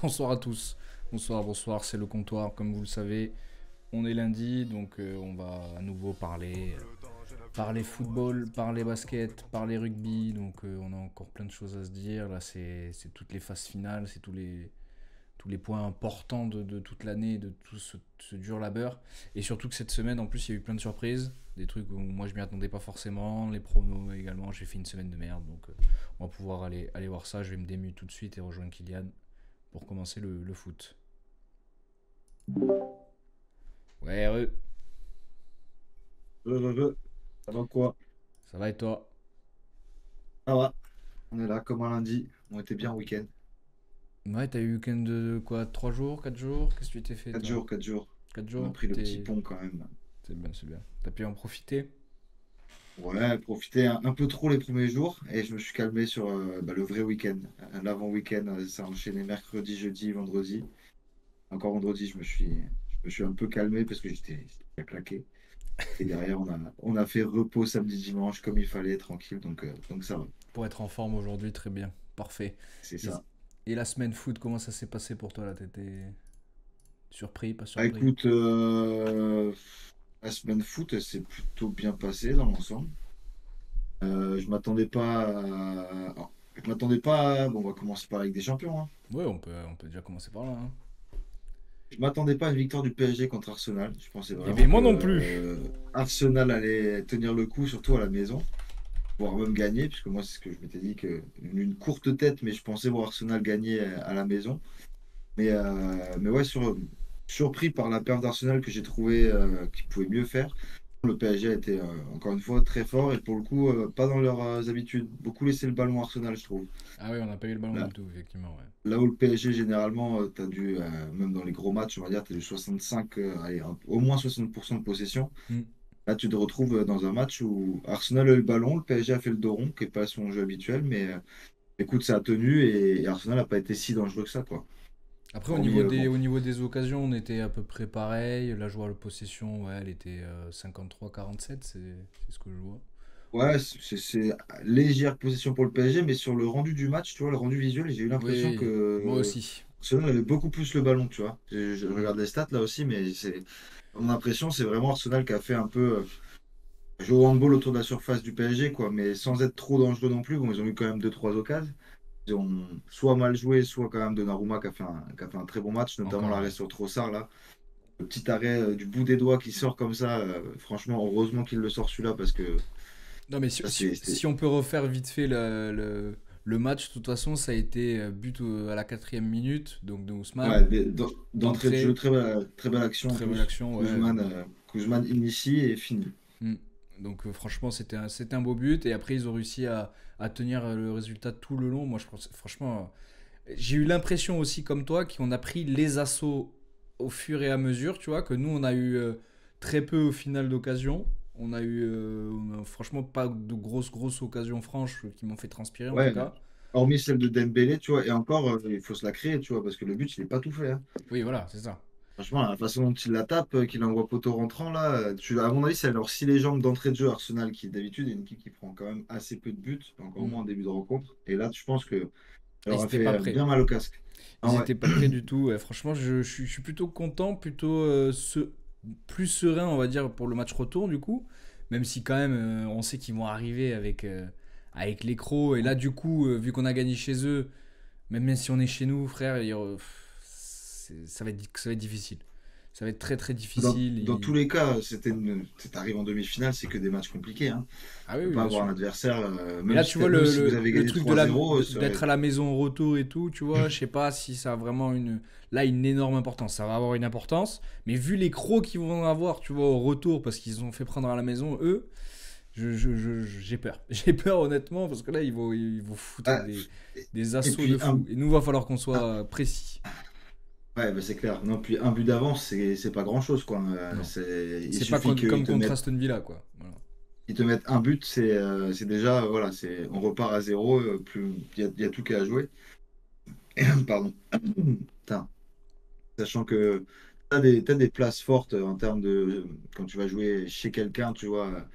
Bonsoir à tous. Bonsoir, bonsoir, c'est le comptoir, comme vous le savez. On est lundi, donc on va à nouveau parler football, parler basket, parler rugby. Donc on a encore plein de choses à se dire. Là, c'est toutes les phases finales, c'est tous les points importants de toute l'année, de tout ce dur labeur. Et surtout que cette semaine, en plus, il y a eu plein de surprises. Des trucs où moi je m'y attendais pas forcément. Les pronos également, j'ai fait une semaine de merde. Donc on va pouvoir aller voir ça. Je vais me démute tout de suite et rejoindre Kylian pour commencer le foot. Ouais, Ça va quoi? ça va et toi? Ça va. On est là comme un lundi. On était bien en week-end. Ouais, t'as eu week-end de quoi? 3 jours, 4 jours? Qu'est-ce que tu t'es fait 4 toi? jours, 4 jours. 4 On a jours? pris le petit pont quand même. C'est bien, c'est bien. T'as pu en profiter? Ouais, profité un peu trop les premiers jours et je me suis calmé sur le vrai week-end. L'avant-week-end, ça a enchaîné mercredi, jeudi, vendredi. Encore vendredi, je me suis un peu calmé parce que j'étais claqué. Et derrière, on a fait repos samedi, dimanche comme il fallait, tranquille. Donc ça va. Pour être en forme aujourd'hui, très bien. Parfait. C'est Et, ça. et la semaine foot, comment ça s'est passé pour toi là? T'étais surpris, pas Bah, surpris? écoute, la semaine foot, elle s'est plutôt bien passée dans l'ensemble. Je m'attendais pas je m'attendais pas bon, on va commencer par la Ligue des Champions, hein. Ouais, on peut déjà commencer par là, hein. Je m'attendais pas à une victoire du PSG contre Arsenal. Je pensais Eh vraiment bien, que moi non plus. Arsenal allait tenir le coup, surtout à la maison, voire même gagner, puisque moi, c'est ce que je m'étais dit, que une courte tête, mais je pensais voir Arsenal gagner à la maison. Mais ouais, surpris par la perte d'Arsenal que j'ai trouvé qu'ils pouvaient mieux faire. Le PSG a été encore une fois très fort et pour le coup, pas dans leurs habitudes. Beaucoup laissé le ballon à Arsenal, je trouve. Ah ouais, on n'a pas eu le ballon Là, du tout, effectivement, ouais. là où le PSG, généralement, tu as dû, même dans les gros matchs, on va dire, tu as du 65, allez, au moins 60% de possession. Hmm. Là, tu te retrouves dans un match où Arsenal a eu le ballon, le PSG a fait le dos rond, qui n'est pas son jeu habituel, mais écoute, ça a tenu et Arsenal n'a pas été si dangereux que ça, quoi. Après, au Hormis, niveau des, bon, au niveau des occasions, on était à peu près pareil. La joueur de possession, ouais, elle était 53-47, c'est ce que je vois. ouais, c'est légère possession pour le PSG, mais sur le rendu du match, tu vois, le rendu visuel, j'ai eu l'impression que Oui, moi aussi. Arsenal avait beaucoup plus le ballon, tu vois. Je Hmm. regarde les stats là aussi, mais mon impression, c'est vraiment Arsenal qui a fait un peu jouer au handball autour de la surface du PSG, quoi, mais sans être trop dangereux non plus. Bon, ils ont eu quand même deux trois occasions. Ils ont soit mal joué, soit quand même Donnarumma qui a fait un très bon match, notamment Encore, l'arrêt ouais. sur Trossard là. Le petit arrêt du bout des doigts qui sort comme ça, franchement, heureusement qu'il le sort celui-là parce que Non, mais si, ça, si- si on peut refaire vite fait le match, de toute façon, ça a été but à la 4e minute, donc de Ouais, Ousmane, d'entrée de jeu, d'entrée, très belle action en très belle plus. action, ouais. Kuzman initie et fini. Hmm. Donc franchement, c'était un beau but, et après, ils ont réussi à tenir le résultat tout le long. Moi, je pense, franchement, j'ai eu l'impression aussi, comme toi, qu'on a pris les assauts au fur et à mesure, tu vois, que nous, on a eu très peu au final d'occasions. On a franchement pas de grosses occasions franches qui m'ont fait transpirer en tout Ouais, cas. hormis celle de Dembélé, tu vois, et encore, il faut se la créer, tu vois, parce que le but, il n'est pas tout fait, hein. Oui, voilà, c'est ça. Franchement, la façon dont il la tape, qu'il envoie poteau rentrant, là, à mon avis, c'est leur six légendes d'entrée de jeu Arsenal, qui d'habitude est une équipe qui prend quand même assez peu de buts, encore Hmm. moins en début de rencontre. Et là, je pense que ça Ils leur a étaient pas fait prêts. bien mal au casque. Ah Ils ouais. étaient pas prêts du tout. Ouais, franchement, je suis plutôt content, plutôt plus serein, on va dire, pour le match retour du coup. Même si quand même, on sait qu'ils vont arriver avec les crocs. Et là, du coup, vu qu'on a gagné chez eux, même si on est chez nous, frère, ça va être difficile. Ça va être très très difficile. Dans tous les cas, t'arrives en demi-finale, c'est que des matchs compliqués, hein. Ah oui, Tu peux oui, pas bien avoir sûr. un adversaire, Mais même là, si, tu vois, même le, si vous le, avez le gagné truc de 3-0, ça aurait d'être à la maison au retour et tout, tu vois, je sais pas si ça a vraiment une énorme importance. Ça va avoir une importance, mais vu les crocs qu'ils vont avoir, tu vois, au retour, parce qu'ils ont fait prendre à la maison, eux, j'ai peur. J'ai peur, honnêtement, parce que là, ils vont foutre Ah, des et assauts de puis, fou. Et nous, va falloir qu'on un- soit précis. ouais, bah, c'est clair. Non, puis un but d'avance, c'est pas grand-chose, quoi. Non. Il C'est pas suffit qu'ils comme te contre mettent, Aston Villa, quoi. Voilà. ils te mettent un but, c'est déjà, voilà, on repart à zéro, il y a tout qu'à jouer. Pardon. Putain. Sachant que t'as des places fortes en termes de, quand tu vas jouer chez quelqu'un, tu vois,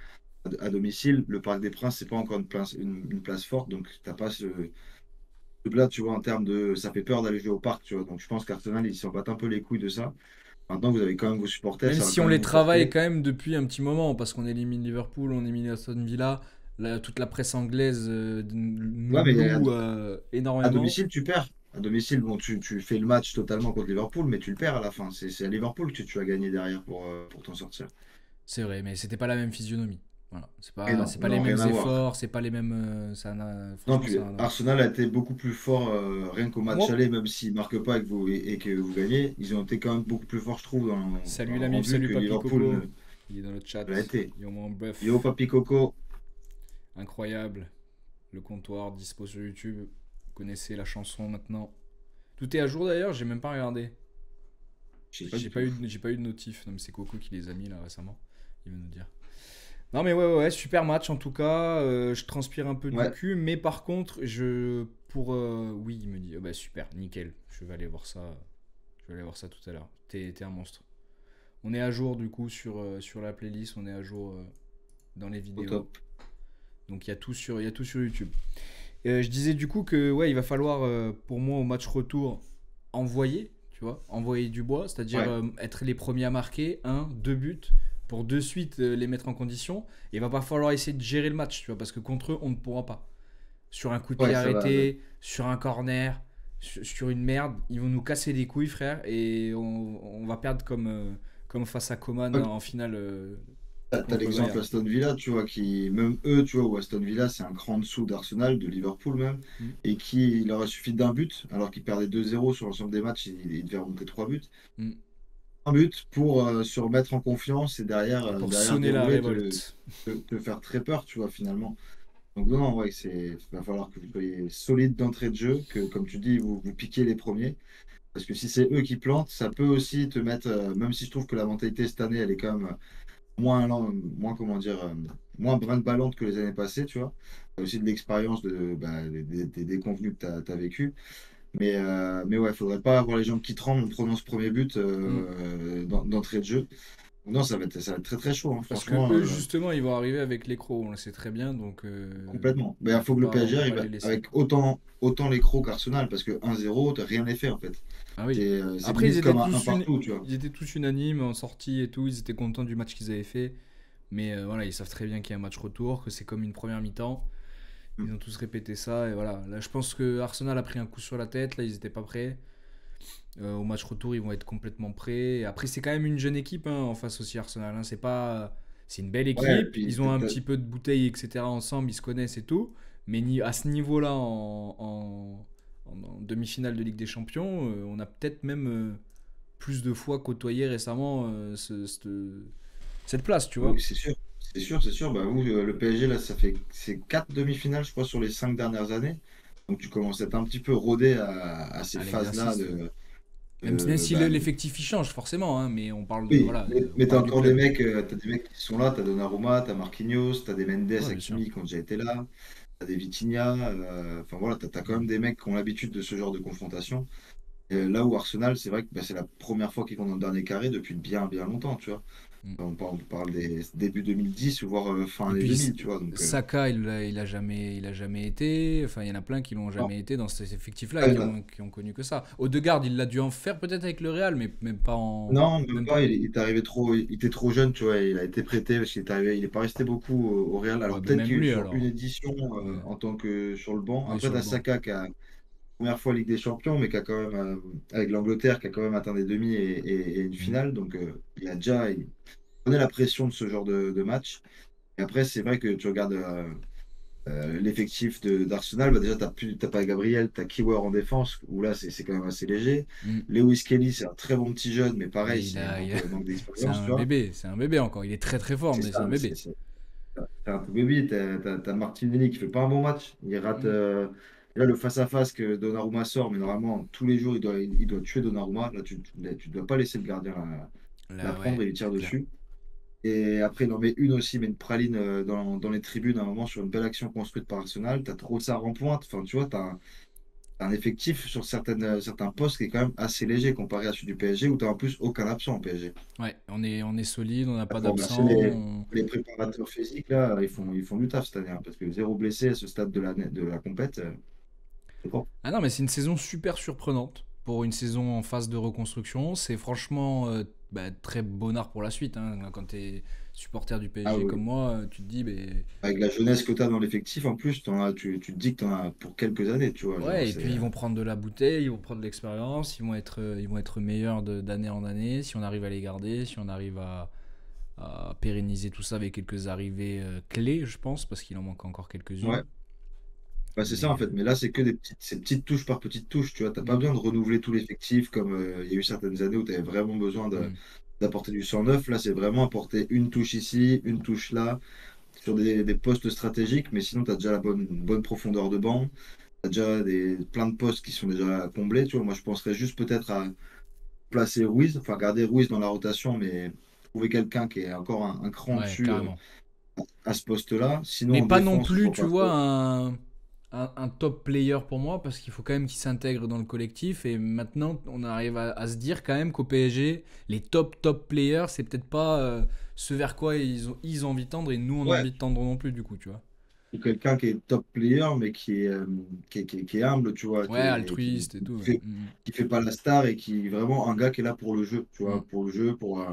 à domicile, le Parc des Princes, c'est pas encore une place forte, donc t'as pas Là, tu vois, en termes de. Ça fait peur d'aller jouer au parc, tu vois. Donc je pense qu'Arsenal, ils s'en battent un peu les couilles de ça. Maintenant, vous avez quand même vos supporters, Même ça va si quand on même les vous travaille porter. quand même depuis un petit moment, parce qu'on élimine Liverpool, on élimine Aston Villa, toute la presse anglaise nous Ouais, mais loue à énormément. domicile, tu perds. À domicile, bon, tu fais le match totalement contre Liverpool, mais tu le perds à la fin. C'est à Liverpool que tu as gagné derrière pour t'en sortir. C'est vrai, mais c'était pas la même physionomie. Voilà. Et C'est non, pas les non, mêmes rien à voir. efforts, c'est pas les mêmes. Non, Franchement, puis ça. Arsenal a été beaucoup plus fort rien qu'au match Moi, aller, même s'ils ne marquent pas et que vous gagnez. Ils ont été quand même beaucoup plus forts, je trouve, dans salut le l'ami, rendu salut que Papy Liverpool Coco. Il est dans le l'a chat. été. Yo mon Yo, bœuf. Papi Coco. Incroyable. Le comptoir dispo sur YouTube. Vous connaissez la chanson maintenant. Tout est à jour d'ailleurs, j'ai même pas regardé. Je sais pas du tout. J'ai pas eu de notif. Non, mais c'est Coco qui les a mis là récemment. Il va nous dire. Non, mais ouais, super match en tout cas. Je transpire un peu du Ouais, cul, mais par contre, oui, il me dit, bah super, nickel. Je vais aller voir ça. Je vais aller voir ça tout à l'heure. T'es un monstre. On est à jour du coup sur la playlist. On est à jour dans les au vidéos. top. Donc il y a tout sur YouTube. Je disais du coup que ouais, il va falloir pour moi au match retour envoyer, tu vois, envoyer du bois, c'est-à-dire Ouais, être les premiers à marquer, un, deux buts, pour de suite les mettre en condition. Et il va pas falloir essayer de gérer le match, tu vois, parce que contre eux, on ne pourra pas. Sur un coup de pied ouais, ça va. arrêté, sur un corner, sur une merde, ils vont nous casser les couilles, frère, et on va perdre comme face à Coman Ouais, en finale t'as contre le l'exemple Bayern. Aston Villa, tu vois, qui, même eux, tu vois, où Aston Villa, c'est un cran en dessous d'Arsenal, de Liverpool même, Mm, et qui, il leur a suffi d'un but, alors qu'ils perdaient 2-0 sur l'ensemble des matchs, ils devaient remonter 3 buts. mm. Un but pour se remettre en confiance et Et pour derrière sonner la dérouler, révolte. te faire très peur, tu vois, finalement. Donc non, ouais, va falloir que vous soyez solide d'entrée de jeu, que comme tu dis, vous piquez les premiers. Parce que si c'est eux qui plantent, ça peut aussi te mettre, même si je trouve que la mentalité cette année, elle est quand même moins comment dire, moins brinque-ballante que les années passées, tu vois. T'as aussi de l'expérience des déconvenus que tu as vécu. Mais ouais, faudrait pas avoir les jambes qui tremblent en prenant ce premier but Mm. d'entrée de jeu. Non, ça va être très très chaud, hein. Parce que Franchement, eux, justement, ils vont arriver avec les crocs, on le sait très bien, donc complètement. Mais il faut que le on PSG peut pas arrive les laisser. avec autant les crocs qu'Arsenal, parce que 1-0, rien n'est fait en fait. Ah oui. C'est Après, limite comme un partout, tu vois. ils étaient tous unanimes en sortie et tout, ils étaient contents du match qu'ils avaient fait. Mais voilà, ils savent très bien qu'il y a un match retour, que c'est comme une première mi-temps. Ils ont tous répété ça, et voilà. Là, je pense que Arsenal a pris un coup sur la tête, là, ils étaient pas prêts. Au match retour, ils vont être complètement prêts. Et après, c'est quand même une jeune équipe hein, en face aussi, Arsenal. Hein. C'est pas... C'est une belle Ouais, équipe. puis Ils ont un petit peu de bouteilles, etc. ensemble. Ils se connaissent et tout. Mais à ce niveau-là, en demi-finale de Ligue des Champions, on a peut-être même plus de fois côtoyé récemment cette place, tu vois. oui, c'est sûr. C'est sûr, c'est sûr. Bah, vous, le PSG, là, c'est 4 demi-finales, je crois, sur les 5 dernières années. Donc tu commences à être un petit peu rodé à ces À phases-là l'exercice. Même de- si bah, l'effectif il change forcément, hein, mais on parle de oui, voilà, on mais t'as parle du encore club. t'as des mecs qui sont là, t'as Donnarumma, t'as Marquinhos, t'as des Mendes, Ouais, bien sûr. Hakimi qui ont déjà été là, t'as des Vitinha, enfin voilà, t'as quand même des mecs qui ont l'habitude de ce genre de confrontation. Et là où Arsenal, c'est vrai que bah, c'est la première fois qu'ils vont dans le dernier carré depuis bien bien longtemps, tu vois. Mm. On parle des débuts 2010, voire fin Et des puis 2000, tu vois. Donc, Saka, il a jamais été. Enfin, il y en a plein qui l'ont non. jamais été dans ces effectifs-là, Ouais, non, qui ont connu que ça. Odegaard, il a dû en faire peut-être avec le Real, mais même pas en, non, même même pas, pas. il est arrivé il était trop jeune, tu vois, il a été prêté parce qu'il est arrivé, il est pas resté beaucoup au Real. Ouais, Alors ben peut-être même que lui sur une alors. édition Ouais. en tant que sur le banc. Oui, Après, sur le t'as banc. Saka qui a première fois Ligue des Champions, mais qui a quand même, avec l'Angleterre, qui a quand même atteint des demi et une Mm. finale. Donc, il connaît la pression de ce genre de match. Et après, c'est vrai que tu regardes l'effectif d'Arsenal, bah déjà, t'as pas Gabriel, t'as Kiwior en défense, où là, c'est quand même assez léger. Mm. Lewis Kelly, c'est un très bon petit jeune, mais pareil, Mais manque d'expérience, tu vois. c'est un bébé encore. Il est très très fort, C'est mais c'est ça, un bébé. t'as un tout baby, t'as Martinelli qui fait pas un bon match. Il rate. Mm. Là, le face-à-face que Donnarumma sort, mais normalement, tous les jours, il doit tuer Donnarumma. Là, tu dois pas laisser le gardien la Là, prendre, ouais, il lui tire c'est clair. dessus. Et après, il en met une aussi, mais une praline dans les tribunes à un moment sur une belle action construite par Arsenal. T'as Trossard en pointe. Enfin, tu vois, t'as un effectif sur certains postes qui est quand même assez léger comparé à celui du PSG où t'as en plus aucun absent au PSG. Ouais, on est solide, on n'a Il pas faut remercier d'absent. les préparateurs physiques, là, ils font du taf cette année, hein, parce que zéro blessé à ce stade de la compète. Ah non, mais c'est une saison super surprenante pour une saison en phase de reconstruction. C'est franchement très bonnard pour la suite, hein. Quand t'es supporter du Ah PSG comme oui. moi, tu te dis, Avec la jeunesse que tu as dans l'effectif, en plus, tu te dis que tu en as pour quelques années, tu vois. Genre, ouais, et puis ils vont prendre de la bouteille, ils vont prendre de l'expérience, ils vont être meilleurs d'année en année. Si on arrive à les garder, si on arrive à pérenniser tout ça avec quelques arrivées clés, je pense, parce qu'il en manque encore quelques-unes. ouais, bah, c'est ça en Mais fait. Mais là, c'est que ces petites touches par petites touches, tu vois. T'as pas mm, besoin de renouveler tout l'effectif comme il y a eu certaines années où tu avais vraiment besoin mm, d'apporter du sang neuf. Là, c'est vraiment apporter une touche ici, une touche là, sur des postes stratégiques. Mais sinon, tu as déjà la bonne profondeur de banc. Tu as déjà plein de postes qui sont déjà comblés. Tu vois, moi, je penserais juste peut-être à placer Ruiz, enfin garder Ruiz dans la rotation, mais trouver quelqu'un qui est encore un cran ouais, dessus carrément. à ce poste-là. Sinon, Mais en pas non défense, plus, toujours tu pas vois, trop. un top player pour moi, parce qu'il faut quand même qu'il s'intègre dans le collectif. Et maintenant, on arrive à se dire quand même qu'au PSG, les top players, c'est peut-être pas ce vers quoi ils ont envie de tendre, et nous, on a Ouais, envie de tendre non plus, du coup, tu vois. ou quelqu'un qui est top player, mais qui est humble, tu vois, Ouais, altruiste et tout. Ouais. qui fait pas la star et qui est vraiment un gars qui est là pour le jeu, tu Mm. vois, pour le jeu, pour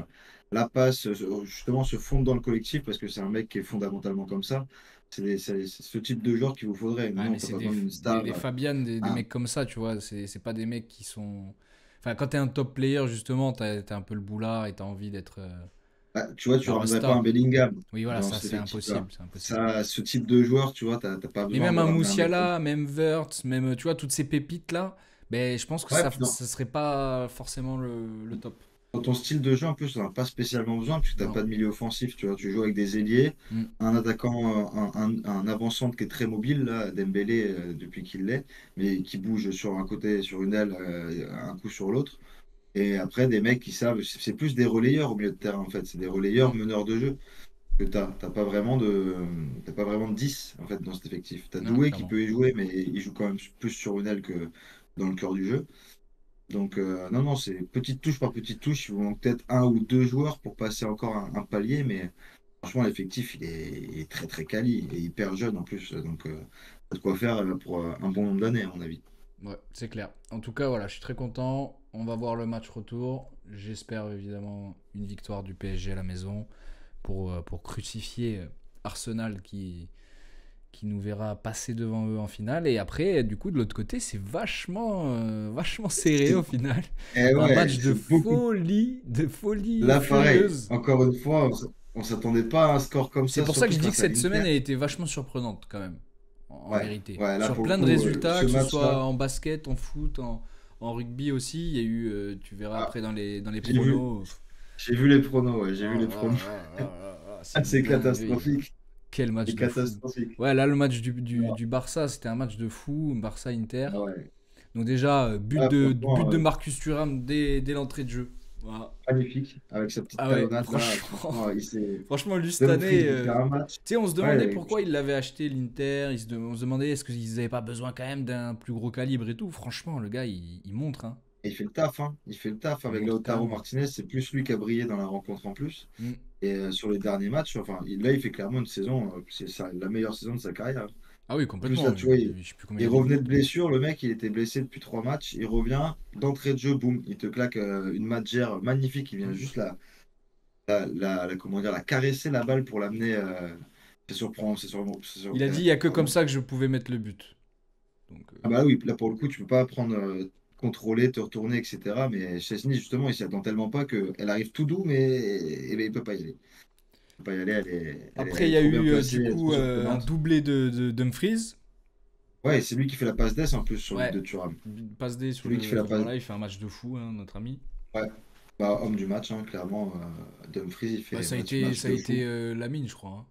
la passe, justement se fondre dans le collectif, parce que c'est un mec qui est fondamentalement comme ça. C'est ce type de joueur qu'il vous faudrait. Ouais, Non, mais t'as c'est pas besoin d'une star. des Fabian, des Ah, mecs comme ça, tu vois. C'est pas des mecs qui sont. Enfin, quand t'es un top player, justement, t'as un peu le boulard et t'as envie d'être tu vois, tu la ramènerais pas un Rosta. Bellingham Oui, voilà, dans ça, cet c'est effectif-là. impossible. C'est impossible. Ça, ce type de joueur, tu vois, t'as pas Mais besoin même de un ramener un mec comme. Musiala, même Wirtz, même, tu vois, toutes ces pépites-là, ben, je pense que Ouais, ça, puis non. ça serait pas forcément le top. Dans ton style de jeu, en plus, on n'a pas spécialement besoin, puisque tu n'as Non. pas de milieu offensif. Tu vois, tu joues avec des ailiers, Mm. un attaquant, un avant-centre qui est très mobile, là, Dembélé, depuis qu'il l'est, mais qui bouge sur un côté, sur une aile, un coup sur l'autre. Et après, des mecs qui savent, c'est plus des relayeurs au milieu de terrain, en fait. C'est des relayeurs, Mm. meneurs de jeu. Que t'as pas vraiment de 10 en fait, dans cet effectif. Tu as Non, Doué qui clairement. peut y jouer, mais il joue quand même plus sur une aile que dans le cœur du jeu. Donc, non, non, c'est petite touche par petite touche. Il vous manque peut-être un ou deux joueurs pour passer encore un palier, mais franchement, l'effectif, il est très très quali et hyper jeune en plus. Donc, t'as de quoi faire pour un bon nombre d'années, à mon avis. Ouais, c'est clair. En tout cas, voilà, je suis très content. On va voir le match retour. J'espère évidemment une victoire du PSG à la maison pour crucifier Arsenal qui nous verra passer devant eux en finale. Et après, du coup, de l'autre côté, c'est vachement serré au final. Et Un ouais, match c'est beaucoup. de folie Là, pareil, furieuse. encore une fois, on s'attendait pas à un score comme C'est ça, pour ça que surtout je dis que face à cette l'Inter. semaine, elle était vachement surprenante quand même, en Ouais, vérité. ouais, là Sur pour le plein de coup, résultats, ce que ce soit match-là, en basket, en foot, en rugby aussi, il y a eu, tu verras ah, après dans les j'ai vu, pronos. j'ai vu les pronos, ouais, Oh j'ai vu là les là pronos. c'est Ah, une c'est dinguerie. catastrophique. Quel match C'est de fou. catastrophique. Ouais, là, le match Ah du Barça, c'était un match de fou, Barça-Inter. ouais. Donc déjà, Ah, but franchement, de Marcus Thuram dès l'entrée de jeu. Voilà. magnifique. Avec sa petite Ah ouais, talonnade là, franchement, franchement, il s'est. franchement, lui cette Dumfries année, qui fait un match. tu sais, on se demandait Ouais, pourquoi il l'avait acheté l'Inter. On se demandait est-ce qu'ils n'avaient pas besoin quand même d'un plus gros calibre et tout. Franchement, le gars, il montre, hein. il fait le taf, hein. Il fait le taf Il avec montre Lautaro carrément. Martinez. C'est plus lui qui a brillé dans la rencontre en plus. Mm. Et sur les derniers matchs, enfin, là, il fait clairement une saison. La meilleure saison de sa carrière. Ah oui, En plus, là, complètement. tu vois, Je sais plus combien il il a mis de revenait buts, de mais. blessure. Le mec, il était blessé depuis 3 matchs. Il revient d'entrée de jeu, boum, il te claque une matchère magnifique. Il vient juste comment dire, la caresser la balle pour l'amener. C'est surprenant, Il a dit il y a que comme pardon. ça que je pouvais mettre le but. Donc, Ah bah oui, là pour le coup, tu peux pas prendre, contrôler, te retourner, etc. Mais Chesney, justement, il s'y attend tellement pas qu'elle arrive tout doux, mais il peut pas y aller. Il peut pas y aller, après, elle il est y a trop bien eu placée, du elle est trop coup un surprenante. doublé de Dumfries. Ouais, c'est lui qui fait la passe d'ess en plus sur le but Ouais, de Thuram. une passe D C'est sur lui qui fait la passe. voilà, il fait un match de fou, hein, notre ami. Ouais, bah, homme du match, hein, clairement. Dumfries, il Bah, fait match ça a de été fou. Lamine, je crois, hein.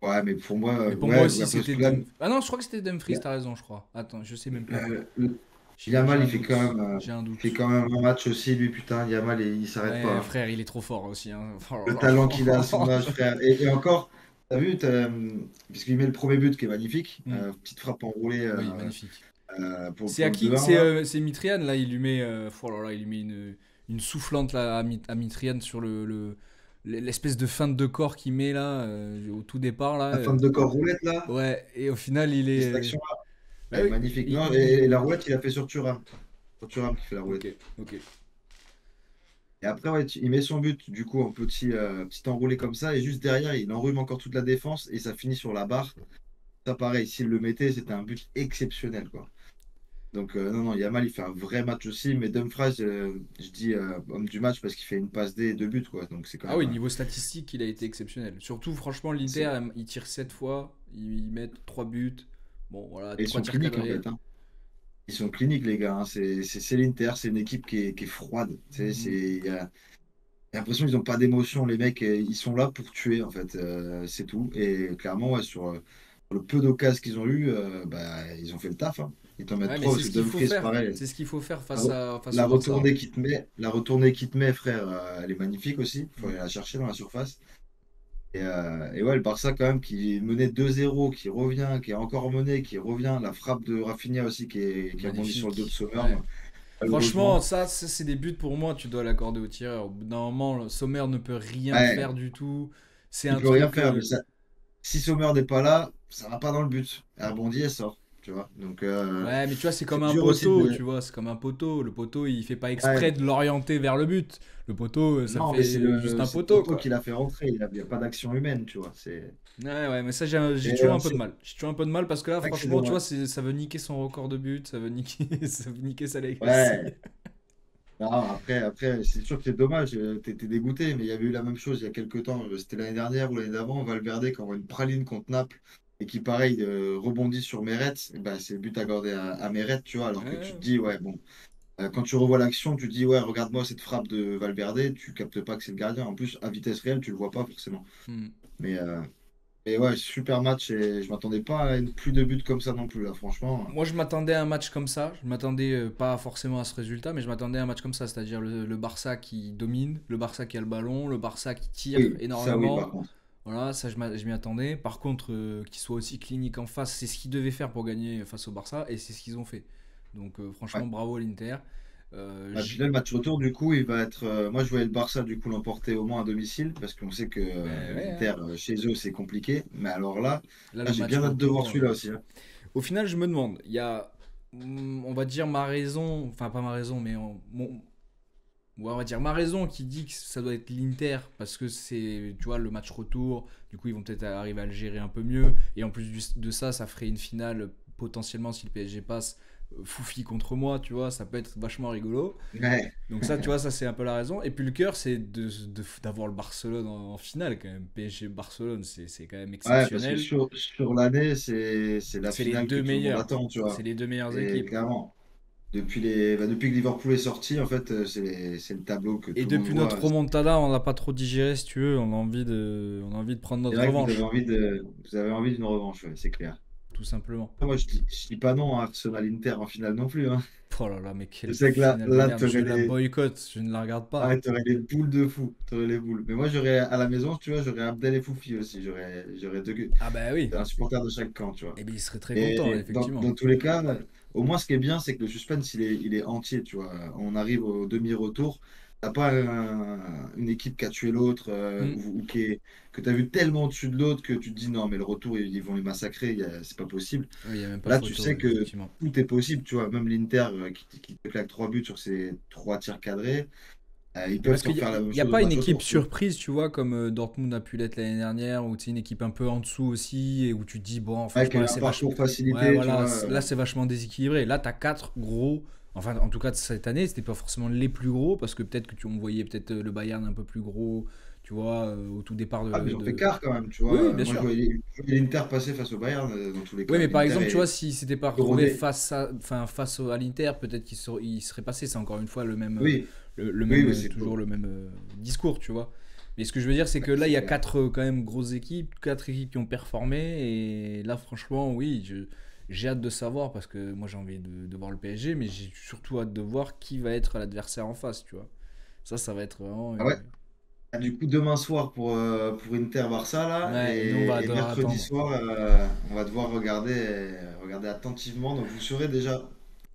Ouais, mais pour moi, Mais pour moi ouais, aussi, parce c'était que là, Dumfries. Ah non, je crois que c'était Dumfries, t'as raison, je crois. Attends, je sais même plus. le- J'ai Yamal, un doute. J'ai un il fait doute. quand même un match aussi, lui, putain. Yamal, il s'arrête pas, Ouais, hein. frère, il est trop fort aussi, hein. Oh Le là talent qu'il a à son là. âge, frère. Et encore, t'as vu, puisqu'il met le premier but qui est magnifique, Hmm. petite frappe enroulée Oui, magnifique. C'est pour à le qui? 2-1, là. C'est Mitrian, là, il lui met, oh là là, il lui met une soufflante là, à Mitrian sur l'espèce de feinte de corps qu'il met là, au tout départ là. La fin de corps roulette, là, Ouais, et au final, il c'est est. cette action-là. Bah Elle est oui. magnifique. Non, et la roulette, il a fait sur Thuram. Sur Thuram qui fait la Ok, roulette. ok. Et après, ouais, il met son but, du coup, en petit enroulé comme ça. Et juste derrière, il enrhume encore toute la défense. Et ça finit sur la barre. Ça, pareil, s'il le mettait, c'était un but exceptionnel, quoi. Donc, non, non, Yamal, il fait un vrai match aussi. Mais Dumfries, je dis homme du match parce qu'il fait une passe D et deux buts, quoi. Donc, c'est quand Ah même. oui, niveau statistique, il a été exceptionnel. Surtout, franchement, C'est- l'Inter, il tire 7 fois, ils mettent 3 buts. Bon, voilà, Et ils 3 sont tirs cliniques, en cadrés. fait, hein. Ils sont cliniques, les gars, hein. C'est l'Inter, c'est une équipe qui est froide. Tu sais, Mhm. j'ai l'impression qu'ils n'ont pas d'émotion. Les mecs, ils sont là pour tuer, en fait. C'est tout. Et clairement, ouais, sur le peu d'occasions qu'ils ont eu, bah, ils ont fait le taf, hein. Ils t'en mettent Ouais, mais trois c'est parce ce que qu'il faut Dumfries, faire. pareil. C'est ce qu'il faut faire La, face re- face la au Barça, hein. retournée qui te met, frère, elle est magnifique aussi. Il faut Mm. aller la chercher dans la surface. Et ouais, le Barça, quand même, qui menait 2-0, qui revient, qui est encore mené, qui revient. La frappe de Rafinha aussi, qui rebondit sur le dos de Magnifique. Sommer, Ouais. Franchement, malheureusement. ça, c'est des buts pour moi, tu dois l'accorder au tireur. Au bout d'un moment, le Sommer ne peut rien Ouais, faire du tout. C'est il un peut rien truc. faire, mais ça, si Sommer n'est pas là, ça va pas dans le but. Elle rebondit, elle sort, tu vois. Donc, Ouais, mais tu vois, c'est comme c'est un dur aussi poteau, tu de. vois, c'est comme un poteau. Le poteau, il fait pas exprès Ouais. de l'orienter vers le but. Le poteau, ça Non, mais fait juste un c'est le poteau, poteau quoi. qui l'a fait rentrer. Il n'y a pas d'action humaine, tu vois. Ouais, ouais, mais ça, j'ai Et, toujours un peu de mal. J'ai toujours un peu de mal parce que là, vrai que c'est franchement, tu vois, dommage. ça veut niquer son record de but, ça veut niquer, ça veut niquer sa legacy. Ouais. Non, après c'est sûr que c'est dommage. T'es dégoûté, mais il y avait eu la même chose il y a quelques temps. C'était l'année dernière ou l'année d'avant. Valverde qui envoie une praline contre Naples et qui, pareil, rebondit sur Meret. Et bah, c'est le but accordé à Meret, tu vois. Alors que tu te Ouais. dis, ouais, bon. Quand tu revois l'action, tu te dis, ouais, regarde-moi cette frappe de Valverde, tu captes pas que c'est le gardien. En plus, à vitesse réelle, tu le vois pas forcément. Hmm. Mais, ouais, super match et je m'attendais pas à une pluie de buts comme ça non plus, là, franchement. Moi, je m'attendais à un match comme ça. Je m'attendais pas forcément à ce résultat, mais je m'attendais à un match comme ça, c'est-à-dire le Barça qui domine, le Barça qui a le ballon, le Barça qui tire Oui, ça oui, par énormément. contre. Voilà, ça je m'y attendais. Par contre, qu'il soit aussi clinique en face, c'est ce qu'ils devaient faire pour gagner face au Barça et c'est ce qu'ils ont fait. Donc Ouais. franchement, bravo à l'Inter. Euh, Et puis j- là, le match retour, du coup, il va être. Moi, je voyais le Barça, du coup, l'emporter au moins à domicile, parce qu'on sait que Ben ouais, hein. l'Inter, chez eux, c'est compliqué. Mais alors Là, là, le j'ai match bien hâte de voir retour. celui-là aussi, hein. Au final, je me demande, il y a, on va dire ma raison, enfin pas ma raison, mais ouais, on va dire ma raison qui dit que ça doit être l'Inter parce que c'est, tu vois, le match retour. Du coup, ils vont peut-être arriver à le gérer un peu mieux. Et en plus de ça, ça ferait une finale potentiellement si le PSG passe. Foufi contre moi, tu vois, ça peut être vachement rigolo. Ouais. Donc ça, tu vois, ça c'est un peu la raison. Et puis le cœur, c'est d'avoir le Barcelone en finale quand même. PSG Barcelone, c'est quand même Ouais, parce que exceptionnel. sur l'année, c'est la C'est les finale que deux tout le monde meilleurs. attend, tu C'est vois. les deux meilleures Et équipes. clairement, depuis que Liverpool est sorti, en fait, c'est le tableau que Et tout le monde depuis notre voit. remontada, on n'a pas trop digéré, si tu veux. On a envie de prendre C'est notre vrai que revanche, vous avez envie d'une revanche, ouais, c'est clair. tout simplement. Moi, je dis pas non à Arsenal-Inter en finale non plus, hein. Oh là là, mais Je quelle sais que là, finale de là merde. tu aurais Je la les, boycotte, je ne la regarde pas. ah, t'aurais les boules de fou. T'aurais les boules. Mais moi, j'aurais à la maison, tu vois, j'aurais Abdel et Foufi aussi. J'aurais Ah bah oui. un supporter de chaque camp, tu vois. Eh bien, il serait très content, Et effectivement. dans tous les cas, au moins, ce qui est bien, c'est que le suspense, il est entier, tu vois. On arrive au demi-retour. T'as pas une équipe qui a tué l'autre Hmm. ou que tu as vu tellement au-dessus de l'autre que tu te dis non, mais le retour, ils vont les massacrer, c'est pas possible. Oui, il n'y a même pas Là, tu photo, sais ouais, que effectivement. tout est possible, tu vois. Même l'Inter qui te claque 3 buts sur ses 3 tirs cadrés, ils Mais peuvent parce t'en qu'il faire la même n'y a chose au pas une match équipe retour, tu vois. surprise, tu vois, comme Dortmund a pu l'être l'année dernière, où tu une équipe un peu en dessous aussi, et où tu te dis, bon, Avec franchement, là, un c'est vachement. parcours Ouais, facilité, tu voilà, vois. là, c'est vachement déséquilibré. Là, t'as quatre gros. Enfin, en tout cas, de cette année, c'était pas forcément les plus gros, parce que peut-être que on voyait peut-être le Bayern un peu plus gros, tu vois, au tout départ Ah, mais ils ont fait de. quart quand même, tu Oui, oui, vois. bien Moi, sûr. je voyais l'Inter passer face au Bayern dans tous les Oui, cas. mais par L'Inter exemple, tu vois, est s'il s'était pas retrouvé rodé. face à l'Inter, peut-être il serait passé. C'est encore une fois le même, Oui, le oui, même, mais c'est toujours le même discours, tu vois. Mais ce que je veux dire, c'est que là, il y a clair. quatre quand même grosses équipes, quatre équipes qui ont performé. Et là, franchement, oui, j'ai hâte de savoir parce que moi, j'ai envie de voir le PSG, mais j'ai surtout hâte de voir qui va être l'adversaire en face, tu vois. Ça va être vraiment. Ah ouais. Ah, du coup, demain soir pour Inter-Barça, là, Ouais, et nous, on va et devoir mercredi attendre. soir, on va devoir regarder attentivement. Donc, vous saurez déjà,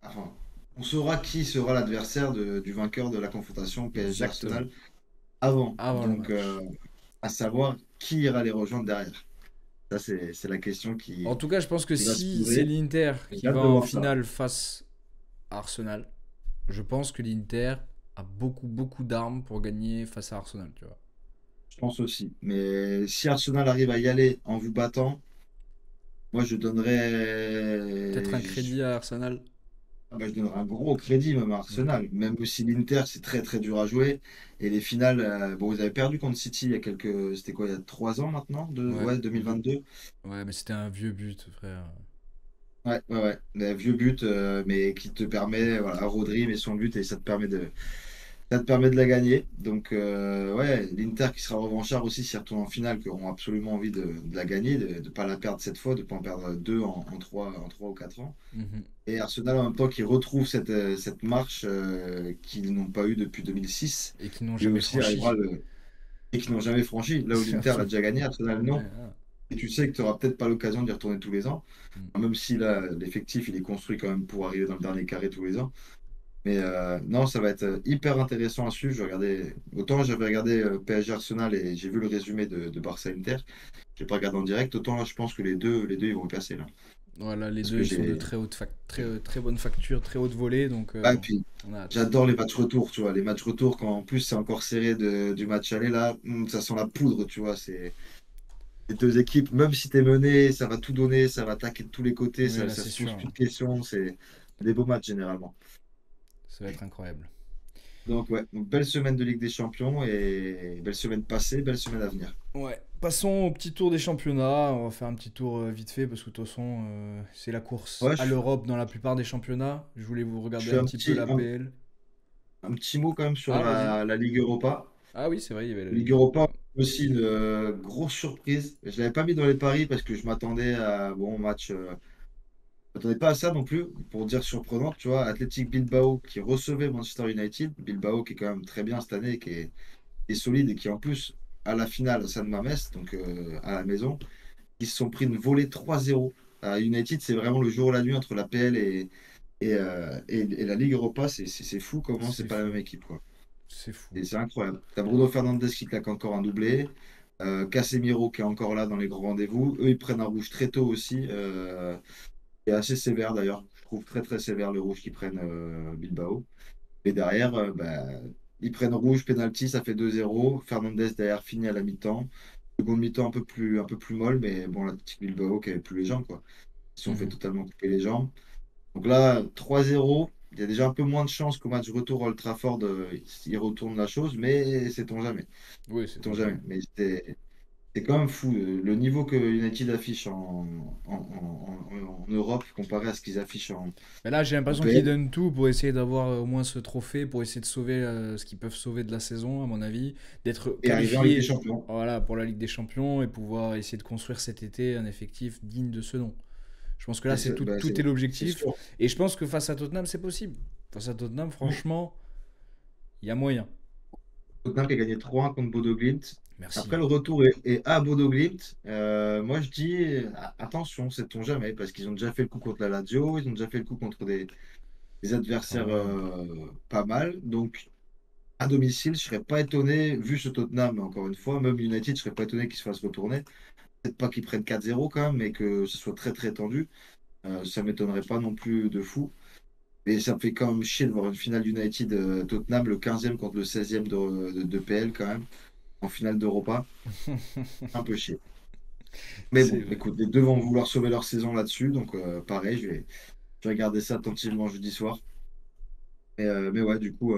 enfin, on saura qui sera l'adversaire du vainqueur de la confrontation Exactement. PSG-Arsenal avant. Avant le Donc, match. à savoir qui ira les rejoindre derrière. Ça, c'est la question En tout cas, je pense que qui va se si c'est poser. l'Inter J'ai qui hâte va de en voir ça. finale face à Arsenal, je pense que l'Inter a beaucoup d'armes pour gagner face à Arsenal, tu vois. Je pense aussi. Mais si Arsenal arrive à y aller en vous battant, moi, Peut-être un crédit à Arsenal. je donnerais un gros crédit même à Ok. Arsenal. Même si l'Inter, c'est très très dur à jouer. Et les finales, bon, vous avez perdu contre City il y a quelques. C'était quoi, il y a 3 ans maintenant? Ouais. Ouais, Mhm. 2022. Ouais, mais c'était un vieux but, frère. Ouais, ouais, ouais. Un vieux but, mais qui te permet, voilà, Rodri met son but et ça te permet de la gagner. Donc, ouais, l'Inter qui sera revanchard aussi s'ils retournent en finale, qui auront absolument envie de la gagner, de ne pas la perdre cette fois, de ne pas en perdre deux en trois ou 4 ans. Mhm. Et Arsenal en même temps qui retrouve cette marche qu'ils n'ont pas eue depuis 2006. Et qui n'ont Et jamais aussi arrivera franchi. le. Et qui n'ont jamais franchi. Là où l'Inter l'a Surtout. déjà gagné, Arsenal non. Ouais, ah. Et tu sais que tu n'auras peut-être pas l'occasion d'y retourner tous les ans. Mm. Même si là, l'effectif, il est construit quand même pour arriver dans le dernier carré tous les ans. Mais non, ça va être hyper intéressant à suivre. Autant j'avais regardé PSG Arsenal et j'ai vu le résumé de Barça Inter. Je n'ai pas regardé en direct. Autant là, je pense que les deux ils vont passer là. Voilà, les Parce deux, que ils sont de j'ai. très très bonne facture, très haute volée, donc Ah, et puis, on a hâte. j'adore les matchs retour, tu vois. Les matchs retour, quand en plus c'est encore serré du match aller, là, ça sent la poudre, tu vois. C'est les deux équipes, même si t'es mené, ça va tout donner, ça va attaquer de tous les côtés, Oui, ça, là, ça c'est se sûr, pose plus hein. de questions. C'est des beaux matchs généralement. Ça va être incroyable. Donc, ouais, donc, belle semaine de Ligue des Champions et belle semaine passée, belle semaine à venir. Ouais, passons au petit tour des championnats. On va faire un petit tour vite fait parce que de toute façon, c'est la course Ouais, à l'Europe dans la plupart des championnats. Je voulais vous je regarder fais un un petit peu petit, la un, PL. un petit mot quand même sur Ah, vas-y. la Ligue Europa. Ah oui, c'est vrai, il y avait la Ligue Ligue Europa. Europa, aussi une grosse surprise. Je ne l'avais pas mis dans les paris parce que je m'attendais à bon match. Je m'attendais pas à ça non plus, pour dire surprenant, tu vois. Athletic Bilbao qui recevait Manchester United. Bilbao qui est quand même très bien cette année, qui est solide et qui en plus, à la finale, à San Mamés, donc à la maison, ils se sont pris une volée 3-0. À United, c'est vraiment le jour et la nuit entre la PL et la Ligue Europa. C'est fou comment c'est C'est pas la fou. même équipe, quoi. C'est fou. Et c'est incroyable. T'as Bruno Fernandes qui claque encore un doublé. Casemiro qui est encore là dans les grands rendez-vous. Eux, ils prennent un rouge très tôt aussi. Et assez sévère d'ailleurs. Je trouve très très sévère le rouge qu'ils prennent Bilbao. Et derrière, ils prennent rouge, penalty, ça fait 2-0. Fernandes derrière finit à la mi-temps. Seconde mi-temps un peu plus molle, mais bon, la petite Bilbao qui avait plus les jambes, quoi. Ils se sont fait Mhm. totalement couper les jambes. Donc là, 3-0. Il y a déjà un peu moins de chance qu'au match retour à Old Trafford, ils retournent la chose, mais sait-on jamais. Oui, c'est Sait-on ton jamais. jamais. Mais c'est quand même fou, le niveau que United affiche en Europe comparé à ce qu'ils affichent Mais là, j'ai en l'impression qu'ils PL donnent tout pour essayer d'avoir au moins ce trophée, pour essayer de sauver ce qu'ils peuvent sauver de la saison, à mon avis, d'être et arriver en Ligue des qualifiés, Champions. voilà, pour la Ligue des Champions et pouvoir essayer de construire cet été un effectif digne de ce nom. Je pense que là, c'est tout, Bah, tout est c'est l'objectif. sûr. Et je pense que face à Tottenham, c'est possible. Face à Tottenham, Mm. franchement, il y a moyen. Tottenham qui a gagné 3-1 contre Bodo Glimt. Merci. Après, le retour est à Bodo Glimt. Moi, je dis attention, sait-on jamais, parce qu'ils ont déjà fait le coup contre la Lazio, ils ont déjà fait le coup contre des Quand adversaires même. pas mal. Donc, à domicile, je serais pas étonné, vu ce Tottenham, mais encore une fois, même United, je serais pas étonné qu'ils se fassent retourner. Peut-être pas qu'ils prennent 4-0 quand même, mais que ce soit très très tendu. Ça m'étonnerait pas non plus de fou. Et ça me fait quand même chier de voir une finale United Tottenham, le 15e contre le 16e de PL quand même, en finale d'Europa. Un peu chier. Mais C'est bon, vrai. écoute, les deux vont vouloir sauver leur saison là-dessus, donc pareil, je vais regarder ça attentivement jeudi soir. Mais ouais, du coup,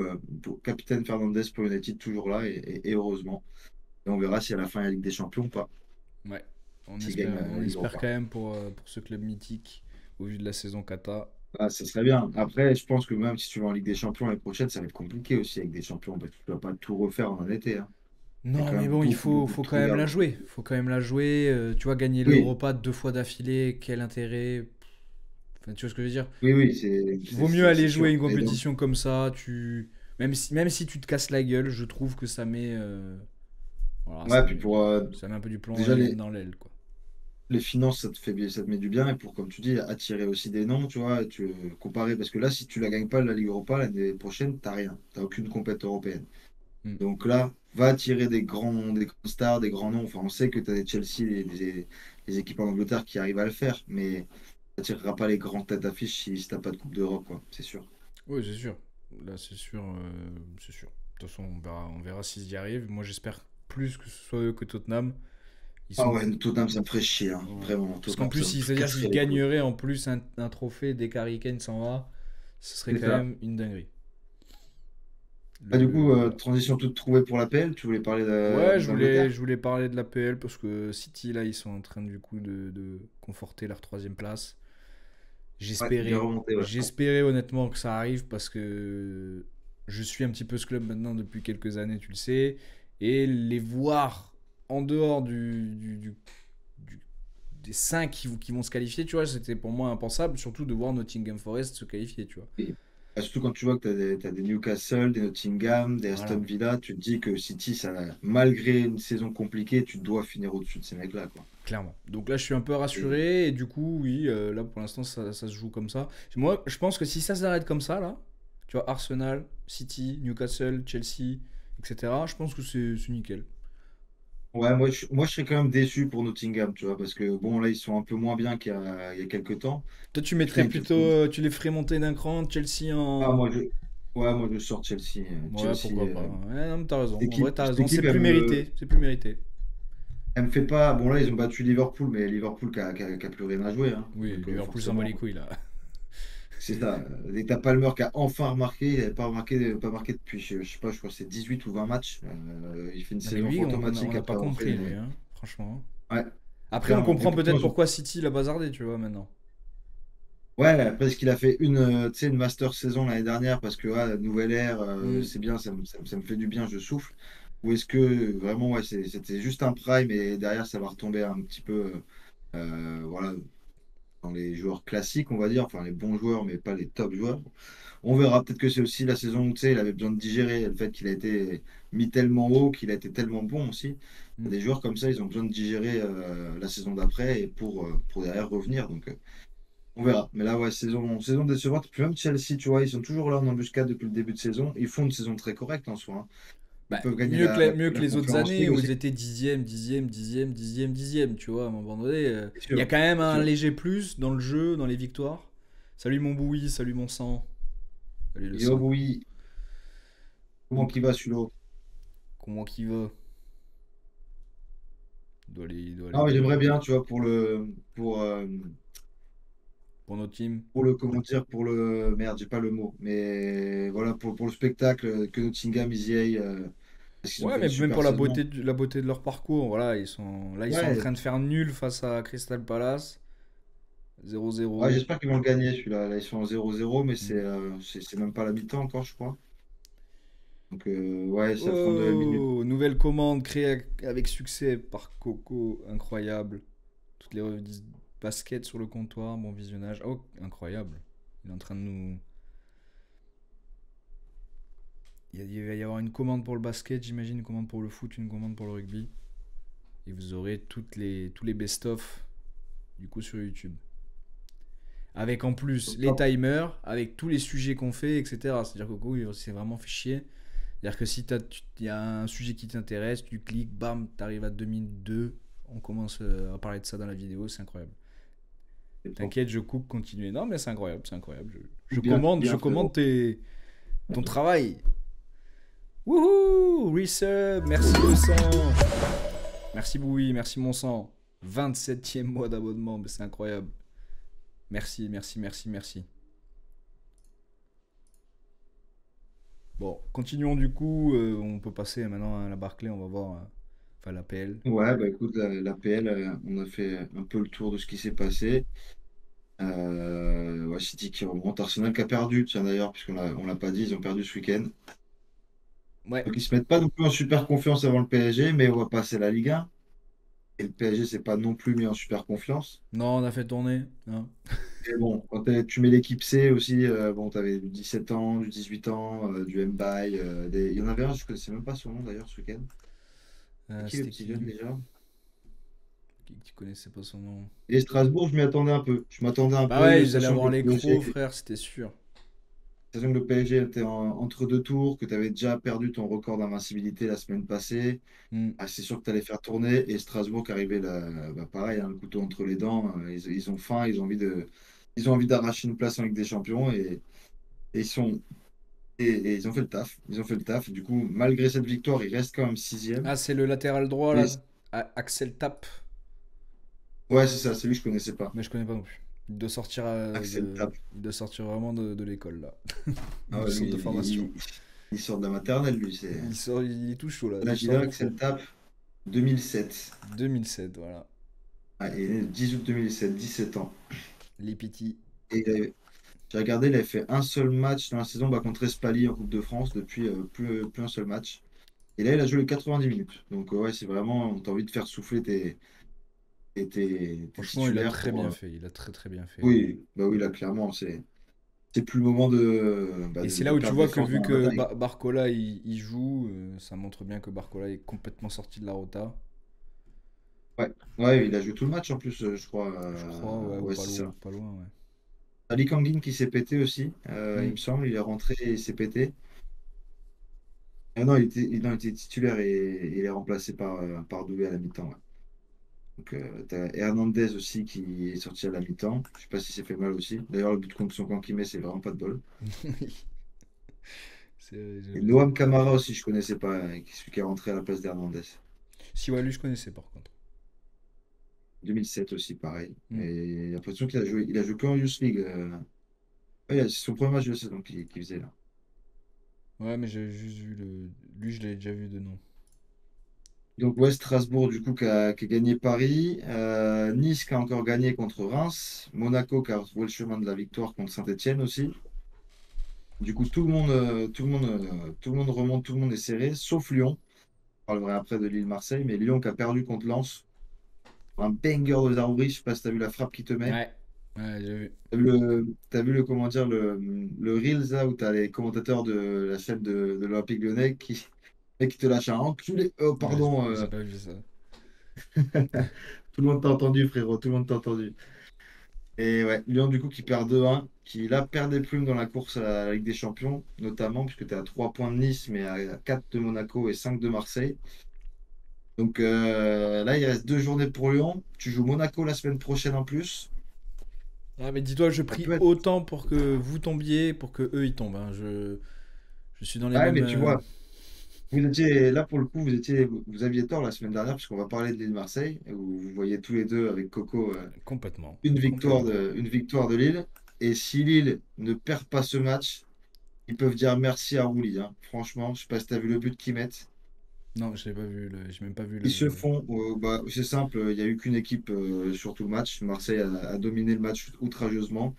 capitaine Fernandez pour United toujours là, et heureusement. Et on verra si à la fin il y a Ligue des Champions ou pas, Ouais. s'il gagne On la Ligue espère Europa. quand même pour ce club mythique, au vu de la saison Kata. Ah, ça serait bien. Après, je pense que même si tu vas en Ligue des Champions l'année prochaine, ça va être compliqué aussi avec des champions, parce que tu ne vas pas tout refaire en un été, hein. Il y a Non, quand mais même bon, beaucoup de faut quand trucs même à la voir. jouer. Faut quand même la jouer. Tu vois, gagner Oui, l'Europa 2 fois d'affilée, quel intérêt? Enfin, tu vois ce que je veux dire? oui, oui, c'est c'est- Vaut mieux c'est- c'est aller jouer sûr. une Et donc, compétition comme ça. Même si tu te casses la gueule, je trouve que ça met, voilà, ouais, puis pour ça met un peu du plomb déjà dans l'aile, quoi. les finances, ça te met du bien, et pour, comme tu dis, attirer aussi des noms, tu vois, comparer, parce que là, si tu la gagnes pas, la Ligue Europa, l'année prochaine, t'as rien. T'as aucune compète européenne. Hmm. Donc là, va attirer des grands stars, des grands noms. Enfin, on sait que tu as des Chelsea, les équipes en Angleterre qui arrivent à le faire, mais ça tirera pas les grandes têtes d'affiche si t'as pas de Coupe d'Europe, quoi, c'est sûr. Oui, c'est sûr. Là, c'est sûr. C'est sûr. De toute façon, on verra s'ils y arrivent. Moi, j'espère plus que ce soit eux que Tottenham. Ils Ah sont. ouais, Tottenham, ça me ferait chier, hein. Ouais. Vraiment, Parce qu'en Tottenham, ça plus, me c'est-à-dire casserait qu'ils les couilles. gagneraient en plus un trophée dès qu'Harry Kane s'en va. Ce serait C'est quand ça. même une dinguerie. Ah, du coup, Le... transition toute trouvée pour l'appel, tu voulais parler Ouais, d'Angleterre? je voulais parler de la l'APL parce que City, là, ils sont en train du coup de conforter leur troisième place. Ouais, bien remonté, ouais. J'espérais honnêtement que ça arrive parce que je suis un petit peu ce club maintenant depuis quelques années, tu le sais. Et les voir en dehors du- des 5 qui vont se qualifier, tu vois, c'était pour moi impensable, surtout de voir Nottingham Forest se qualifier, tu vois. Et, surtout quand tu vois que t'as des Newcastle, des Nottingham, des Aston Voilà, Villa, tu te dis que City, ça, malgré une saison compliquée, tu dois finir au-dessus de ces mecs-là, quoi. clairement. Donc là, je suis un peu Et, rassuré et du coup, oui, là pour l'instant, ça se joue comme ça. Moi, je pense que si ça s'arrête comme ça, là, tu vois, Arsenal, City, Newcastle, Chelsea, etc., je pense que c'est nickel. ouais, moi, je serais quand même déçu pour Nottingham, tu vois, parce que bon, là, ils sont un peu moins bien il y a quelques temps. Toi, tu Putain, mettrais ils plutôt, peuvent- tu les ferais monter d'un cran, Chelsea Ah, en. moi, je sors Chelsea. Ouais, Chelsea, pourquoi pas. Ouais, non, mais t'as raison. En vrai, t'as cette raison. C'est équipe, plus mérité. C'est plus mérité. elle me fait pas. Bon, là, ils ont battu Liverpool, mais Liverpool qui a plus rien à jouer, hein. Oui, Donc, Liverpool s'en bat les forcément, couilles là. c'est ça. Et t'as Palmer qui a enfin remarqué. Il n'avait pas marqué depuis, je sais pas, je crois que c'est 18 ou 20 matchs. Il fait une Non, mais saison lui, on fantomatique n'a pas après avoir compris, lui, fait. hein, franchement. Ouais, Après, on clairement. Et comprend pourtant, peut-être pourquoi City l'a bazardé, tu vois, maintenant. ouais, parce qu'il a fait tu sais, une master saison l'année dernière parce que nouvelle ère, Hmm. c'est bien, ça me fait du bien, je souffle. Ou est-ce que vraiment, ouais, c'était juste un prime et derrière, ça va retomber un petit peu, voilà, dans les joueurs classiques, on va dire, enfin les bons joueurs, mais pas les top joueurs. On verra, peut-être que c'est aussi la saison où, tu sais, il avait besoin de digérer le fait qu'il a été mis tellement haut, qu'il a été tellement bon aussi. Hmm. Des joueurs comme ça, ils ont besoin de digérer la saison d'après et pour derrière revenir. Donc, on verra. Mais là, ouais, saison décevante. Puis même Chelsea, tu vois, ils sont toujours là en embuscade depuis le début de saison. Ils font une saison très correcte en soi, hein. Ils Bah, peuvent gagner la, mieux que la les autres Conference années League où aussi, ils étaient dixième, dixième, dixième, dixième, dixième, tu vois, à un moment donné. c'est Il y a sûr. quand même C'est un sûr. léger plus dans le jeu, dans les victoires. Salut mon boui, salut mon sang. Salut le Et oh sang. oui, comment Donc, qu'il va celui-là? comment qui va il doit aller Non, mais bien. j'aimerais bien, tu vois, Pour notre team. comment dire, merde, j'ai pas le mot, mais voilà, pour le spectacle, que Nottingham, ils y aillent, parce qu'ils ont Ouais, fait une mais même super pour saison. la beauté de leur parcours, voilà, ils sont en Ouais, train de faire nul face à Crystal Palace. Zéro ouais, zéro. j'espère qu'ils vont le gagner celui-là. Là, ils sont en 0-0, mais Hmm. c'est même pas la mi-temps encore, je crois. Donc, ouais, c'est à 32e minute. Oh, nouvelle commande créée avec succès par Coco, incroyable. Toutes les revues basket sur le comptoir, bon visionnage. Oh, incroyable. Il est en train de nous. Il va y avoir une commande pour le basket, j'imagine, une commande pour le foot, une commande pour le rugby. Et vous aurez tous les best-of du coup sur YouTube. Avec en plus les timers, avec tous les sujets qu'on fait, etc. C'est-à-dire que Coco, il s'est vraiment fait chier. C'est-à-dire que si il y a un sujet qui t'intéresse, tu cliques, bam, t'arrives à 2 minutes 2, on commence à parler de ça dans la vidéo, c'est incroyable. C'est propre. T'inquiète, je coupe, continue. Non, mais c'est incroyable, c'est incroyable. Je Bien, commande frérot. ton travail. Wouhou, resub, merci le sang. Merci Boui, merci mon sang. 27e mois d'abonnement, mais c'est incroyable. Merci, merci, merci, merci. Bon, continuons du coup. On peut passer maintenant à la Barclay, on va voir. Enfin, la PL. Ouais, bah écoute, l'APL, on a fait un peu le tour de ce qui s'est passé. Ouais, City qui remonte. Arsenal qui a perdu, tiens d'ailleurs, on l'a pas dit, ils ont perdu ce week-end. Ouais. Donc ils se mettent pas non plus en super confiance avant le PSG, mais on va passer la Ligue 1. Et le PSG, c'est pas non plus mis en super confiance. Non, on a fait tourner, hein. Et bon, quand tu mets l'équipe C aussi, bon, tu avais du 17 ans, du 18 ans, du Mbaye. Il y en avait un, je ne connaissais même pas son nom d'ailleurs ce week-end. C'est qui le C'était petit jeune qui? déjà? Qui tu connaissais pas son nom? Et Strasbourg, je m'y attendais un peu. Je m'attendais un Bah peu, ouais, ils allaient sachant que avoir le les PSG, crocs, frère, c'était sûr. sachant que le PSG était entre deux tours, que tu avais déjà perdu ton record d'invincibilité la semaine passée, Hmm. ah, c'est sûr que tu allais faire tourner. Et Strasbourg qui arrivait là, bah, pareil, hein, le couteau entre les dents. Ils ont faim, ils ont envie d'arracher une place en Ligue des Champions et ils sont, et ils ont fait le taf. Ils ont fait le taf. Du coup, malgré cette victoire, ils restent quand même sixième. Ah, c'est le latéral droit Et, là, Axel Tapp, ouais, c'est ça, c'est lui que je connaissais pas. mais je connais pas non plus. Il doit sortir, Axel Tap. il doit sortir vraiment de l'école là, Ah du ouais, lui, centre de formation. il sort de la maternelle, lui. Il sort, il est tout chaud là, il L'âge, il sort a du Axel four. Tap, 2007. 2007, voilà. Ah, il est né le 10 août 2007, 17 ans. Les petits. Et j'ai regardé, il avait fait un seul match dans la saison bah, contre Espali en Coupe de France depuis plus un seul match. Et là, il a joué les 90 minutes. Donc, ouais, c'est vraiment, t'as envie de faire souffler tes Franchement, il a titulaires très pour. bien fait. Il a très très bien fait. Oui, bah oui, là, clairement, c'est plus le moment Et c'est là de où tu perdre des vois que forces vu dans la que bataille. Barcola il joue, ça montre bien que Barcola est complètement sorti de la rota. Ouais, ouais, il a joué tout le match en plus, je crois. Je crois, ouais, ou Ouais, c'est ça. pas loin, ouais. Ali Kangin qui s'est pété aussi, il Hmm. me semble, il est rentré et il s'est pété. Ah non, non, il était titulaire et il est remplacé par Doué à la mi-temps. Ouais. Donc, t'as Hernandez aussi qui est sorti à la mi-temps. Je sais pas si c'est fait mal aussi. D'ailleurs, le but contre son camp qu'il met, c'est vraiment pas de bol. Et J'avais vu. Noam Camara aussi, je connaissais pas, celui qui est rentré à la place d'Hernandez. Si, ouais, lui, je connaissais par contre. 2007 aussi, pareil. Hmm. Et j'ai l'impression il a joué que en Youth League. Ouais, c'est son premier match de saison qu'il faisait là. Ouais, mais j'ai juste vu le. Lui, je l'ai déjà vu de nom. Donc, ouais, Strasbourg, du coup, qui a gagné Paris. Nice qui a encore gagné contre Reims. Monaco qui a retrouvé le chemin de la victoire contre Saint-Etienne aussi. Du coup, tout le monde remonte, tout le monde est serré, sauf Lyon. On parlera après de Lille-Marseille, mais Lyon qui a perdu contre Lens. Un banger de Zaroury, je sais pas si t'as vu la frappe qu'il te met. Ouais, ouais, j'ai vu. T'as vu le, comment dire, le Reels là, où t'as les commentateurs de la chaîne de l'Olympique Lyonnais qui te lâchent un enculé. Oh, Ouais, pardon. j'ai pas vu ça. Tout le monde t'a entendu, frérot, tout le monde t'a entendu. Et ouais, Lyon du coup qui perd 2-1, qui là perd des plumes dans la course à la Ligue des Champions, notamment puisque tu es à 3 points de Nice, mais à 4 de Monaco et 5 de Marseille. Donc là, il reste 2 journées pour Lyon. Tu joues Monaco la semaine prochaine en plus. Ouais, mais dis-toi, je Ça prie peut être. autant pour que vous tombiez, pour que eux ils tombent, hein. Je suis dans les Ouais, mêmes. mais tu vois, vous étiez là pour le coup, vous aviez tort la semaine dernière, puisqu'on va parler de Lille Marseille, où vous voyez tous les deux avec Coco Complètement. Complètement. une victoire de Lille. Et si Lille ne perd pas ce match, ils peuvent dire merci à Rouli, hein. Franchement, je sais pas si tu as vu le but qu'ils mettent. Non, je l'ai pas vu, j'ai même pas vu Ils se le. font, bah, c'est simple, il n'y a eu qu'une équipe sur tout le match. Marseille a dominé le match outrageusement.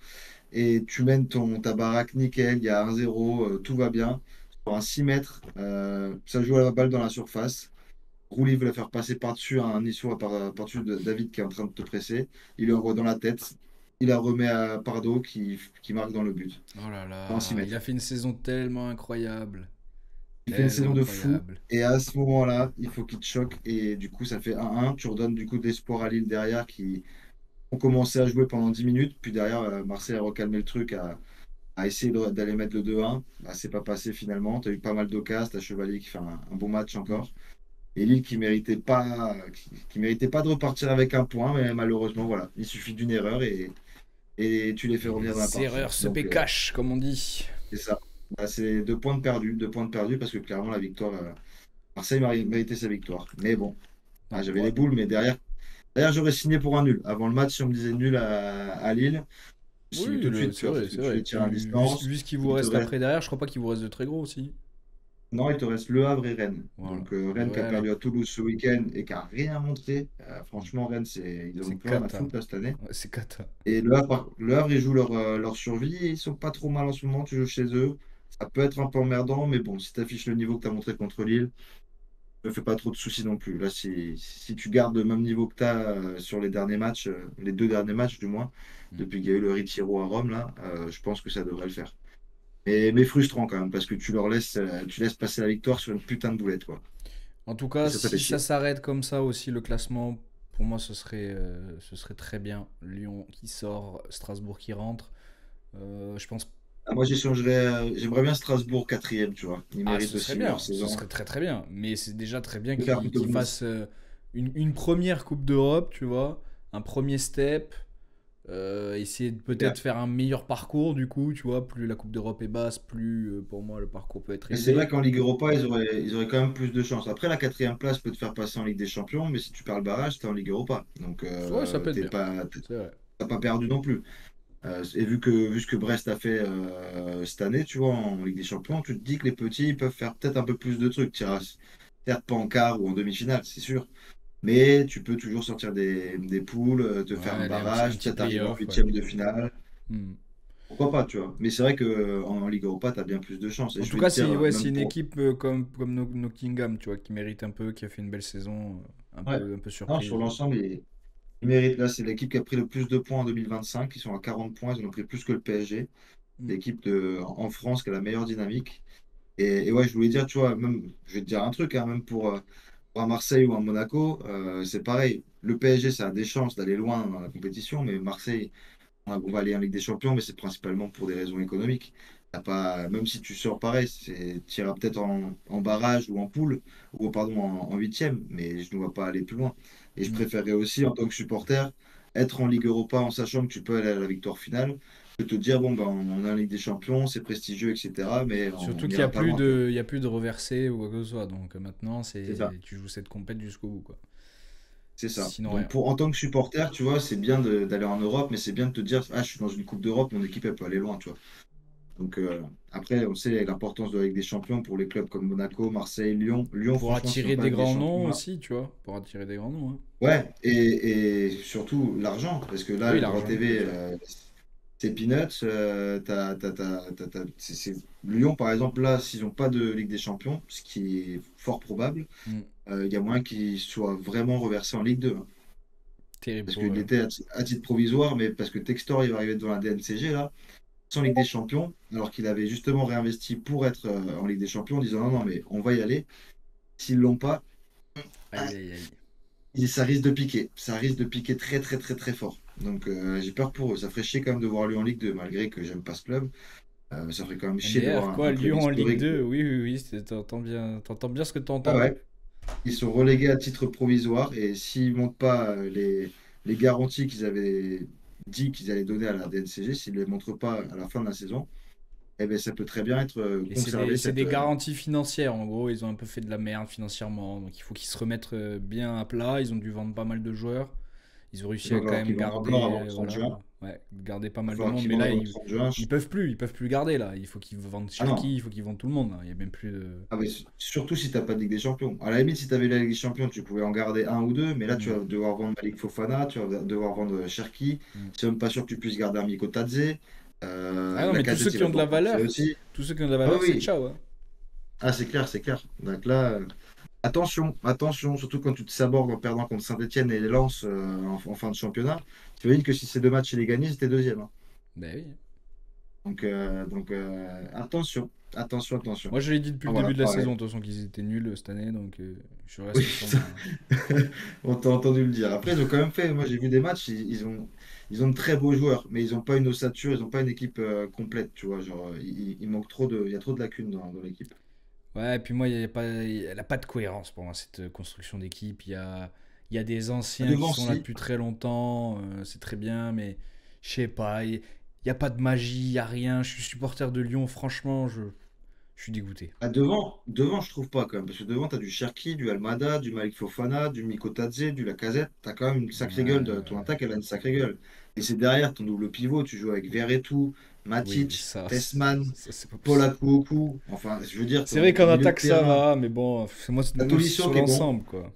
Et tu mènes ta baraque nickel, il y a 1-0, tout va bien. Sur un 6 mètres, ça joue à la balle dans la surface. Rouli veut la faire passer par-dessus un Niçois, par-dessus David qui est en train de te presser. Il lui envoie dans la tête. Il la remet à Pardo qui marque dans le but. Oh là Dans un 6 là, il a mètres. fait une saison tellement incroyable. Il fait une Tellement saison de fou. incroyable. Et à ce moment-là, il faut qu'il te choque. Et du coup, ça fait 1-1. Tu redonnes du coup de l'espoir à Lille derrière qui ont commencé à jouer pendant 10 minutes. Puis derrière, Marseille a recalmé le truc, a essayé d'aller mettre le 2-1. Bah, c'est pas passé finalement. Tu as eu pas mal d'occasions. Tu as Chevalier qui fait un bon match Mm. encore. Et Lille qui méritait pas de repartir avec un point. Mais malheureusement, voilà. Il suffit d'une erreur et tu les fais Et revenir dans la les partie. erreurs se Donc, paient cash, comme on dit. c'est ça. Bah, c'est 2 points de perdus. 2 points de perdus parce que clairement, la victoire. Marseille méritait sa victoire. Mais bon, Non, j'avais les ouais. boules, mais derrière, j'aurais signé pour un nul. Avant le match, si on me disait nul à Lille, je signe Oui, tout de suite, tu c'est vois, vrai, parce que c'est tu vrai. Et les tiens à puis, distance. vu ce qui vous Il te reste reste... après derrière, je crois pas qu'il vous reste de très gros aussi. Non, il te reste Le Havre et Rennes. Voilà. Donc Le Rennes qui a Real, perdu à Toulouse ce week-end et qui a rien montré. Franchement, Rennes, ils ont c'est plus rien à cata. foutre là, cette année. Ouais, c'est cata. Et Le Havre, ils jouent leur survie. Ils sont pas trop mal en ce moment. Tu joues chez eux. Ça peut être un peu emmerdant, mais bon, si tu affiches le niveau que tu as montré contre Lille, me fais pas trop de soucis non plus. Là, si tu gardes le même niveau que tu as sur les derniers matchs, les 2 derniers matchs du moins, Mm. depuis qu'il y a eu le Retiro à Rome, là, je pense que ça devrait le faire. Mais frustrant quand même, parce que tu laisses passer la victoire sur une putain de boulette, quoi. En tout Et cas, ça fait si ça chier. s'arrête comme ça aussi, le classement, pour moi, ce serait très bien. Lyon qui sort, Strasbourg qui rentre. Je pense Ah, moi, j'aimerais bien Strasbourg quatrième, tu vois. Ils Ah, méritent ce serait aussi une meilleure bien, ce saison. serait très très bien. Mais c'est déjà très bien De faire qu'ils plutôt qu'ils mieux. fassent une première Coupe d'Europe, tu vois. Un premier step. Essayer de peut-être faire un meilleur parcours, du coup, tu vois. Plus la Coupe d'Europe est basse, plus pour moi le parcours peut être Mais c'est vrai élevé. qu'en Ligue Europa, ils auraient quand même plus de chance. Après, la quatrième place peut te faire passer en Ligue des Champions, mais si tu perds le barrage, t'es en Ligue Europa. Donc, Ouais, ça peut être bien. C'est vrai. t'as pas perdu non plus. Et vu ce que Brest a fait cette année, tu vois, en Ligue des Champions, tu te dis que les petits ils peuvent faire peut-être un peu plus de trucs. Tu iras certes pas en quart ou en demi-finale, c'est sûr. Mais tu peux toujours sortir des poules, te Ouais, faire un aller un barrage, petit peut-être arriver en playoff, ouais. huitième de finale. Hmm. Pourquoi pas, tu vois. Mais c'est vrai qu'en Ligue Europa, tu as bien plus de chances. Et En je tout vais te cas, dire, si ouais, c'est même une pour. équipe comme Nottingham, tu vois, qui mérite un peu, qui a fait une belle saison, Ouais. un peu Non, sur surprise. l'ensemble, ils méritent. Là, c'est l'équipe qui a pris le plus de points en 2025. Ils sont à 40 points. Ils en ont pris plus que le PSG. Hmm. L'équipe en France qui a la meilleure dynamique. Et ouais, je voulais dire, tu vois, même, je vais te dire un truc, hein, même pour un Marseille ou un Monaco, c'est pareil. Le PSG, ça a des chances d'aller loin dans la compétition, mais Marseille, on va aller en Ligue des Champions, mais c'est principalement pour des raisons économiques. T'as pas, même si tu sors pareil, tu iras peut-être en barrage ou en poule, ou pardon, en huitième, mais je ne vois pas aller plus loin. Et je Hmm. préférerais aussi, en tant que supporter, être en Ligue Europa en sachant que tu peux aller à la victoire finale, que te dire, bon, ben, on est en Ligue des Champions, c'est prestigieux, etc., mais on Surtout qu'il n'y a n'ira pas plus loin, tu vois. il y a plus de reversés ou quoi que ce soit. Donc maintenant, C'est ça. tu joues cette compète jusqu'au bout, quoi. C'est ça. Sinon, Donc, rien. en tant que supporter, tu vois, c'est bien d'aller en Europe, mais c'est bien de te dire, ah, je suis dans une Coupe d'Europe, mon équipe, elle peut aller loin, tu vois. Donc, après, on sait l'importance de la Ligue des Champions pour les clubs comme Monaco, Marseille, Lyon. Lyon, Pour franchement, s'ils n'ont attirer pas la des Ligue des grands Champions, noms là. aussi, tu vois. Pour attirer des grands noms, hein. Ouais, et surtout l'argent, parce que là, Oui, le droit l'argent, bien TV, sûr. c'est peanuts. Lyon, par exemple, là, s'ils n'ont pas de Ligue des Champions, ce qui est fort probable, Hmm. il y a moyen qu'ils soient vraiment reversés en Ligue 2, hein. Terrible Parce pour qu'il eux. était à titre provisoire, mais parce que Textor, il va arriver devant la DNCG, là, sans Ligue des Champions, alors qu'il avait justement réinvesti pour être en Ligue des Champions, en disant non, non, mais on va y aller. S'ils l'ont pas, ah, Aïe, aïe, aïe. ça risque de piquer. Ça risque de piquer très, très, très, très fort. Donc j'ai peur pour eux. Ça ferait chier quand même de voir Lyon en Ligue 2, malgré que j'aime pas ce club. Ça ferait quand même chier de voir MDR, quoi, un club Lyon en Ligue historique. 2. Oui, oui, oui, t'entends bien ce que Ah t'entends. ouais, ils sont relégués à titre provisoire et s'ils ne montent pas les garanties qu'ils avaient dit qu'ils allaient donner à la DNCG, s'ils ne les montrent pas à la fin de la saison, eh ben, ça peut très bien être Et conservé c'est cette. des garanties financières, en gros. Ils ont un peu fait de la merde financièrement. Donc il faut qu'ils se remettent bien à plat. Ils ont dû vendre pas mal de joueurs. Ils ont Il réussi va à quand falloir même qu'ils vendent encore garder, avant le 30 voilà, juin. ouais, garder pas Il va mal de falloir monde. qu'ils Mais vendent là, avant le 30 juin. ils peuvent plus garder là. Il faut qu'ils vendent Ah non. Cherki, il faut qu'ils vendent tout le monde là. Il y a même plus de. Ah, mais surtout si tu n'as pas de Ligue des Champions. À la limite, si tu avais la Ligue des Champions, tu pouvais en garder un ou deux, mais là, tu Hmm, vas devoir vendre Malik Fofana, tu vas devoir vendre Cherki. hmm. C'est même pas sûr que tu puisses garder un Miko Tadze. Ah non, La mais tous ceux casette, il qui va ont de la devoir partir valeur, aussi. tous ceux qui ont de la Ah valeur, c'est oui, ciao, hein. ah, c'est clair, c'est clair. Donc là, attention, attention, surtout quand tu te sabordes en perdant contre Saint-Etienne et Lens en fin de championnat. Tu imagines que si ces deux matchs, il les gagnait, c'était deuxième, hein. Ben oui. Donc, attention, attention, attention. Moi, je l'ai dit depuis Ah, le voilà, début de la pareil. saison, de toute façon, qu'ils étaient nuls cette année, donc je Oui, reste sur ça, ma. on t'a entendu le dire. Après, ils ont quand même fait. Moi, j'ai vu des matchs, ils ont de très beaux joueurs, mais ils n'ont pas une ossature, ils n'ont pas une équipe complète, tu vois. Genre, il manque il y a trop de lacunes dans l'équipe. Ouais, et puis moi, elle a pas de cohérence pour moi, cette construction d'équipe. Il y a des anciens qui Devant, sont là si. depuis très longtemps, c'est très bien, mais je sais pas, il y a pas de magie, il y a rien. Je suis supporter de Lyon, franchement, je suis dégoûté. Devant, je trouve pas quand même, parce que devant, tu as du Cherki, du Almada, du Malik Fofana, du Miko Tadze, du Lacazette. Tu as quand même une sacrée gueule. Ton Ouais, attaque, elle a une sacrée gueule. Et c'est derrière ton double pivot, tu joues avec Verretou, oui, mais Matic, ça, Tessman, ça c'est pas Paul possible. Akuoku. Enfin, je veux dire, C'est vrai ton qu'en milieu de attaque ça terrain. va, mais bon, T'as moi c'est Tolisso sur qui est bon. l'ensemble, quoi.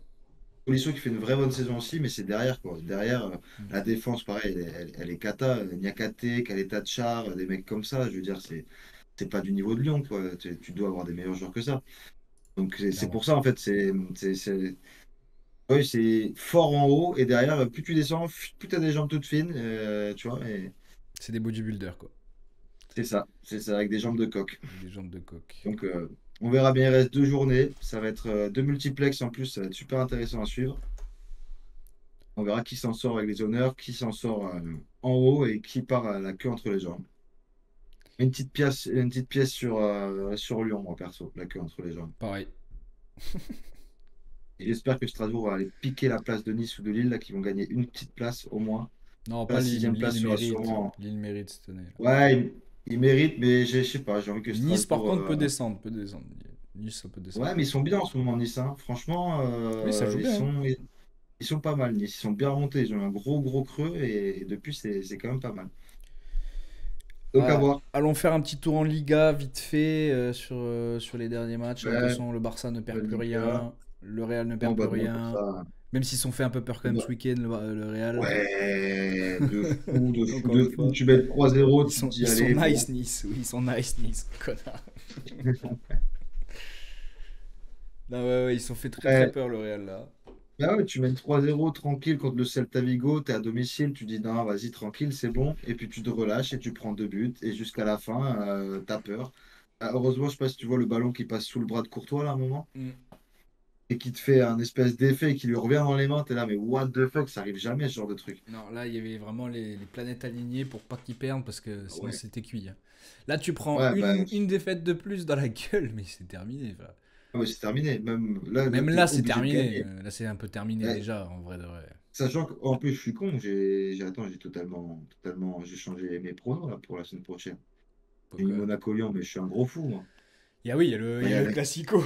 Tolisso qui fait une vraie bonne saison aussi, mais c'est derrière, quoi. Derrière, Mm. la défense, pareil, elle est cata. Niakate, Kaleta Tchar, des mecs comme ça. Je veux dire, c'est pas du niveau de Lyon, quoi. Tu dois avoir des meilleurs joueurs que ça. Donc c'est Clairement. pour ça, en fait, oui, c'est fort en haut, et derrière, plus tu descends, plus tu as des jambes toutes fines, tu vois, et C'est des bodybuilders, quoi. c'est ça, avec des jambes de coq. Avec des jambes de coq. Donc on verra bien, il reste 2 journées, ça va être deux multiplex en plus, ça va être super intéressant à suivre. On verra qui s'en sort avec les honneurs, qui s'en sort en haut et qui part à la queue entre les jambes. Une petite pièce sur Lyon, moi, perso, la queue entre les jambes. Pareil. Et j'espère que Strasbourg va aller piquer la place de Nice ou de Lille, là, qui vont gagner une petite place au moins. Non, La pas Lille. sixième place Lille sera mérite. sûrement. Lille mérite cette année. Ouais, il mérite, mais je sais pas, j'ai envie que Nice, par Strasbourg. contre, peut descendre. Peut descendre. Nice, ça peut descendre. Ouais, mais ils sont bien en ce moment, Nice, hein. Franchement, Oui, ça joue bien, hein. ils sont pas mal, Nice. Ils sont bien remontés. Ils ont eu un gros creux et depuis, c'est quand même pas mal. Donc à Ah, voir. allons faire un petit tour en Liga, vite fait, sur les derniers matchs. Là, de toute Ouais, façon, le Barça ne la perd plus Liga. rien. Le Real ne Bon, perd plus bah, bon, pour rien. ça. Même s'ils se sont fait un peu peur quand même ce Bah, week-end, le Real. ouais, Encore une de fou. fois. Tu mets 3-0, Ils tu te sont, dis, ils sont allez, bon. nice, Nice. Oui, ils sont nice, Nice, connard. Non, ouais, ouais, ils se sont fait très Ouais, peur, le Real, là. bah ouais, tu mènes 3-0 tranquille contre le Celta Vigo, tu es à domicile, tu dis non, vas-y, tranquille, c'est bon. Et puis tu te relâches et tu prends 2 buts. Et jusqu'à la fin, tu as peur. Heureusement, je sais pas si tu vois le ballon qui passe sous le bras de Courtois là, à un moment, Mm. et qui te fait un espèce d'effet qui lui revient dans les mains. Tu es là, mais what the fuck, ça arrive jamais ce genre de truc. Non, là, il y avait vraiment les planètes alignées pour pas qu'ils perdent parce que sinon Ouais, c'était cuit, hein. Là, tu prends ouais, bah, une défaite de plus dans la gueule, mais c'est terminé, enfin. ouais, c'est terminé. Même là, Même tu es là, c'est obligé de terminé. gagner. Là, c'est un peu terminé Ouais, déjà, en vrai de vrai. sachant qu'en plus, je suis con, attends, j'ai totalement, j'ai changé mes pronos là, pour la semaine prochaine. J'ai mis Pourquoi? Monaco-Lyon, mais je suis un gros fou, moi. Oui, Bah, il y a le Classico.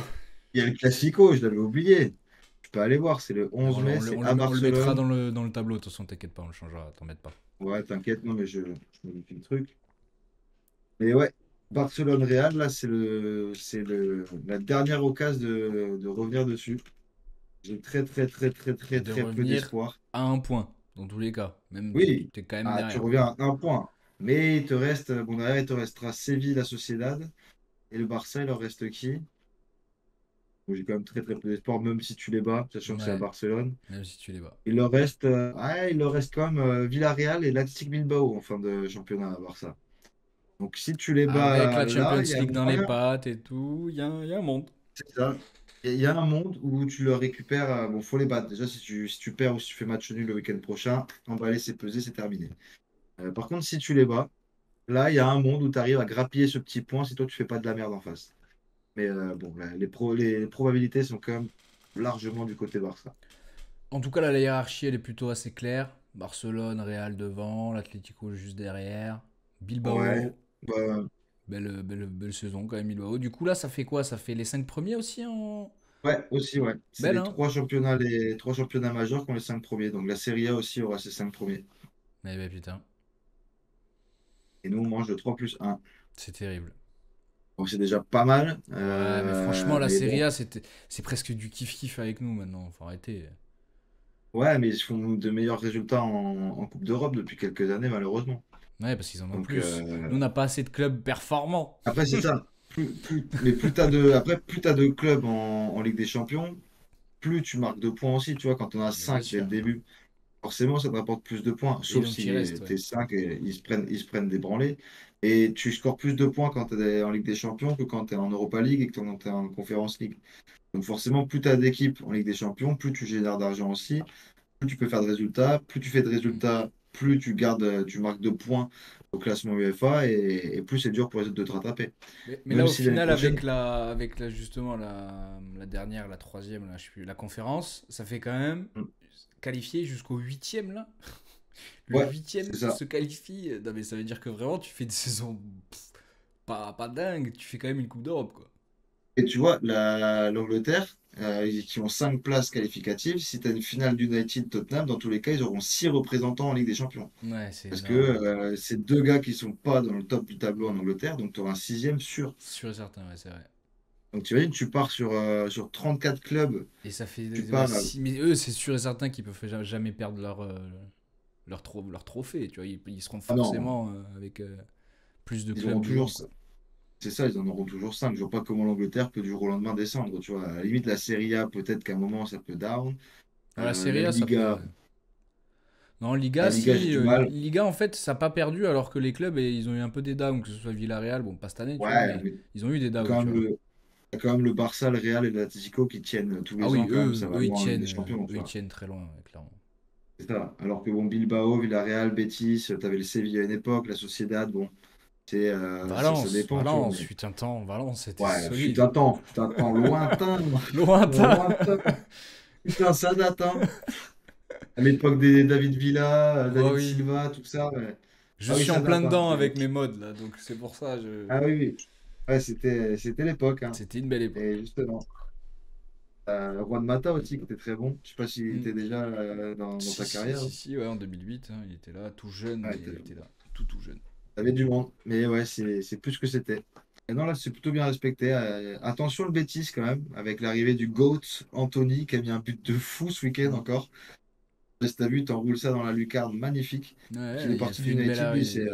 il y a le Classico, je l'avais oublié. Tu peux aller voir, c'est le Mais 11 mai, c'est à on le mettra Barcelone. dans le tableau, de toute façon, t'inquiète pas, on le changera, t'embête pas. Ouais, t'inquiète, non, mais je modifie le truc. Mais ouais, Barcelone-Real, là, la dernière occasion de revenir dessus. J'ai Et de très peu revenir d'espoir. à un point, dans tous les cas. Même, Oui, t'es quand même ah, tu derrière. reviens à un point. Mais il te reste, bon, derrière, il te restera Séville, la Sociedad. Et le Barça, il leur reste qui? Bon, j'ai quand même très peu d'espoir, même si tu les bats, sachant que c'est à Ouais, Barcelone. même si tu les bats. Il leur reste quand même Villarreal et l'Athletic Bilbao en fin de championnat à Barça. Donc si tu les Avec bats la là, Champions il y a League dans les moyen, pattes et tout, il y a un monde. c'est ça. Il y a un monde où tu le récupères. Bon, faut les battre. Déjà, si tu perds ou si tu fais match nul le week-end prochain, emballer, c'est pesé, c'est terminé. Par contre, si tu les bats, là, il y a un monde où tu arrives à grappiller ce petit point si toi, tu fais pas de la merde en face. Mais bon, là, les probabilités sont quand même largement du côté Barça. En tout cas, là, la hiérarchie, elle est plutôt assez claire. Barcelone, Real devant, l'Atlético juste derrière. Ouais. Bilbao, Bah, belle saison quand même, Bilbao. Du coup, là, ça fait quoi? Ça fait les 5 premiers aussi en. ouais, aussi, ouais. C'est Belle, hein? les 3 championnats majeurs qui ont les 5 premiers. Donc la Serie A aussi aura ses 5 premiers. Eh ben putain, Et nous, on mange de 3+1. c'est terrible. Donc c'est déjà pas mal. Ouais, mais franchement, la Mais Serie bon. A, c'est presque du kiff-kiff avec nous maintenant. Faut arrêter. Ouais, mais ils font de meilleurs résultats en Coupe d'Europe depuis quelques années, malheureusement. Ouais, parce qu'ils en ont Donc plus. Nous, on n'a pas assez de clubs performants. après, c'est ça. Mais plus t'as de clubs en Ligue des Champions, plus tu marques de points aussi. Tu vois, quand on a Mais bien 5 dès le sûr. début, forcément, ça te rapporte plus de points. Et Sauf donc, il si reste, ouais. t'es 5 et ils se prennent des branlées. Et tu scores plus de points quand tu es en Ligue des Champions que quand tu es en Europa League et que quand tu es en Conference League. Donc forcément, plus tu as d'équipes en Ligue des Champions, plus tu génères d'argent aussi, plus tu peux faire de résultats, plus tu fais de Mm. résultats, plus tu marques de points au classement UEFA et plus c'est dur pour les autres de te rattraper. Mais là, Même au si l'année final, prochaine, justement, la dernière, la troisième, là, je sais plus, la conférence, ça fait quand même hmm, qualifier jusqu'au huitième, là. Le ouais, huitième c'est ça. se qualifie. Non, mais ça veut dire que vraiment, tu fais une saison pas dingue. Tu fais quand même une Coupe d'Europe, quoi. Et tu vois, l'Angleterre, qui ont 5 places qualificatives, si tu as une finale d'United-Tottenham, dans tous les cas, ils auront 6 représentants en Ligue des Champions. Ouais, c'est Parce que énorme. c'est 2 gars qui sont pas dans le top du tableau en Angleterre, donc tu auras un sixième sûr. Sûr et certain, ouais, c'est vrai. Donc tu imagines, tu pars sur 34 clubs, Et ça fait. tu Ouais, pars. si, mais eux, c'est sûr et certain qu'ils peuvent jamais perdre leur trophée. Tu vois, ils seront Ah non, forcément avec plus de ils auront clubs toujours. devant, quoi. C'est ça, ils en auront toujours 5. Je vois pas comment l'Angleterre peut du jour au lendemain descendre. Tu vois, à la limite, la Serie A, peut-être qu'à un moment, ça peut down. Dans la La Serie A, ça peut. Liga, Ouais. Non, la Liga, Liga, j'ai si. du mal. Liga, en fait, ça n'a pas perdu alors que les clubs, ils ont eu un peu des downs, que ce soit Villarreal, bon, pas cette année, tu vois, Ouais, mais mais ils ont eu des t'as downs, quand tu même vois. le Barça, le Real et l'Atlético qui tiennent tous Ah les oui, ans, quand même, ça va ils loin en Ligue tiennent, des Champions, tu eux, ils vois. tiennent très loin, ouais, clairement. C'est ça. Alors que bon, Bilbao, Villarreal, Betis, t'avais le Séville à une époque, la Sociedad, bon. Ça Valence, dépend, tu vois. Valence, Mais... fut un temps, Valence, c'était Ouais, solide. fut un temps lointain, Lointain. lointain. Putain, ça date, hein. À l'époque des David Villa, Oh David oui. Silva, tout ça. Ouais. Je Ah oui, suis ça en plein date, hein. dedans avec mes mods là, donc c'est pour ça, Ah oui, oui. Ouais, c'était l'époque, hein. c'était une belle Et époque. justement, Juan Mata aussi, qui était très bon. Je sais pas s'il Hmm. était déjà dans Si, ta si, carrière, si, là. si, ouais, en 2008, hein, il était là, tout jeune, Ouais, mais il était là, tout, tout jeune. t'avais du monde. Mais ouais, c'est plus ce que c'était. Et non, là, c'est plutôt bien respecté. Attention le Betis quand même, avec l'arrivée du GOAT Anthony, qui a mis un but de fou ce week-end Hmm. encore. Si t'as vu, t'enroules ça dans la lucarne, magnifique. Qu'il est Ouais, il a parti fait une belle d'United, lui, arrivée. c'est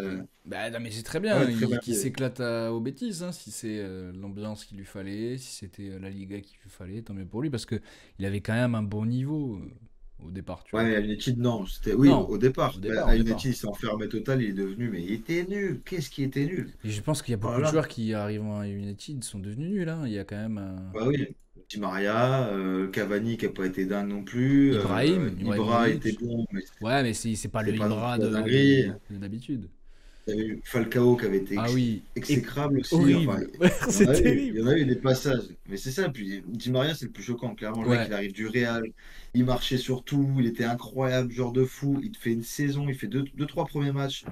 Bah non, mais c'est très ouais, bien, très bien. qu'il s'éclate aux bêtises, hein, si c'est l'ambiance qu'il lui fallait, si c'était la Liga qu'il lui fallait, tant mieux pour lui, parce que il avait quand même un bon niveau au départ, tu vois. Ouais, à United, non. C'était, oui, Non, au départ. au Mais départ, au à départ. United, il s'est enfermé total, il est devenu, mais il était nul. Qu'est-ce qui était nul? Et je pense qu'il y a Oh là beaucoup de là. joueurs qui arrivent à United sont devenus nuls, hein. Il y a quand même Bah oui. Di Maria, Cavani qui n'a pas été dingue non plus. Ibra était Ibrahimovic. bon, mais Ouais, mais c'est pas c'était le pas non plus Ibra la dinguerie. de d'habitude. Il y avait eu Falcao qui avait été Ah oui, exécrable aussi. Enfin, horrible. C'est il terrible. y en a eu des passages. Mais c'est ça. Puis Di Maria, c'est le plus choquant. Clairement, le mec, Ouais, il arrive du Real. Il marchait sur tout. Il était incroyable, genre de fou. Il te fait une saison. Il fait deux, trois premiers matchs.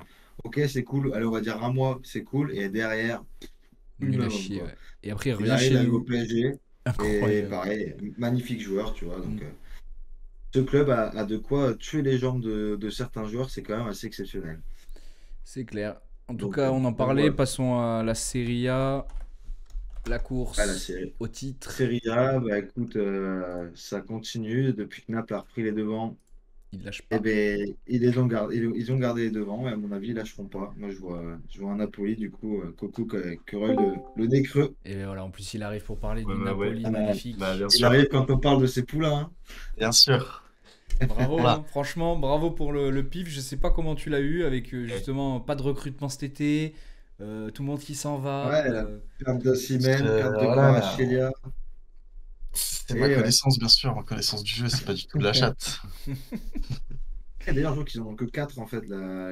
Ok, c'est cool. Allez, on va dire un mois, c'est cool. Et derrière, plus le nul à même homme, chier, quoi. ouais. Et après, il Il revient arrive, chez il arrive au nous. PSG. Et Incroyable. pareil, magnifique joueur, tu vois. Mm. Donc, ce club a de quoi tuer les jambes de certains joueurs. C'est quand même assez exceptionnel. C'est clair. En tout Donc, cas, on en donc parlait. voilà. Passons à la Serie A, la Ah, la course série. au titre. Serie A, bah écoute, ça continue. Depuis que Naples a repris les devants, Il lâche eh pas. ben, ils ont gardé les devants, et à mon avis, ils lâcheront pas. Moi, je vois un Napoli, du coup, Coco qui aurait le nez creux. Et voilà, en plus, il arrive pour parler Ouais, du bah ouais. Napoli Bah, magnifique. bien Il sûr. arrive quand on parle de ses poulains, hein. Bien sûr. Bravo, Voilà. hein. Franchement, bravo pour le pif. Je sais pas comment tu l'as eu avec Et justement pas de recrutement cet été, tout le monde qui s'en va. Ouais, la perte d'Osimhen, perte de voilà, là, Kvaratskhelia. c'est ma Et ouais. connaissance, bien sûr. Ma connaissance du jeu, c'est pas du tout de la chatte. Et d'ailleurs, je vois qu'ils en ont que 4 en fait,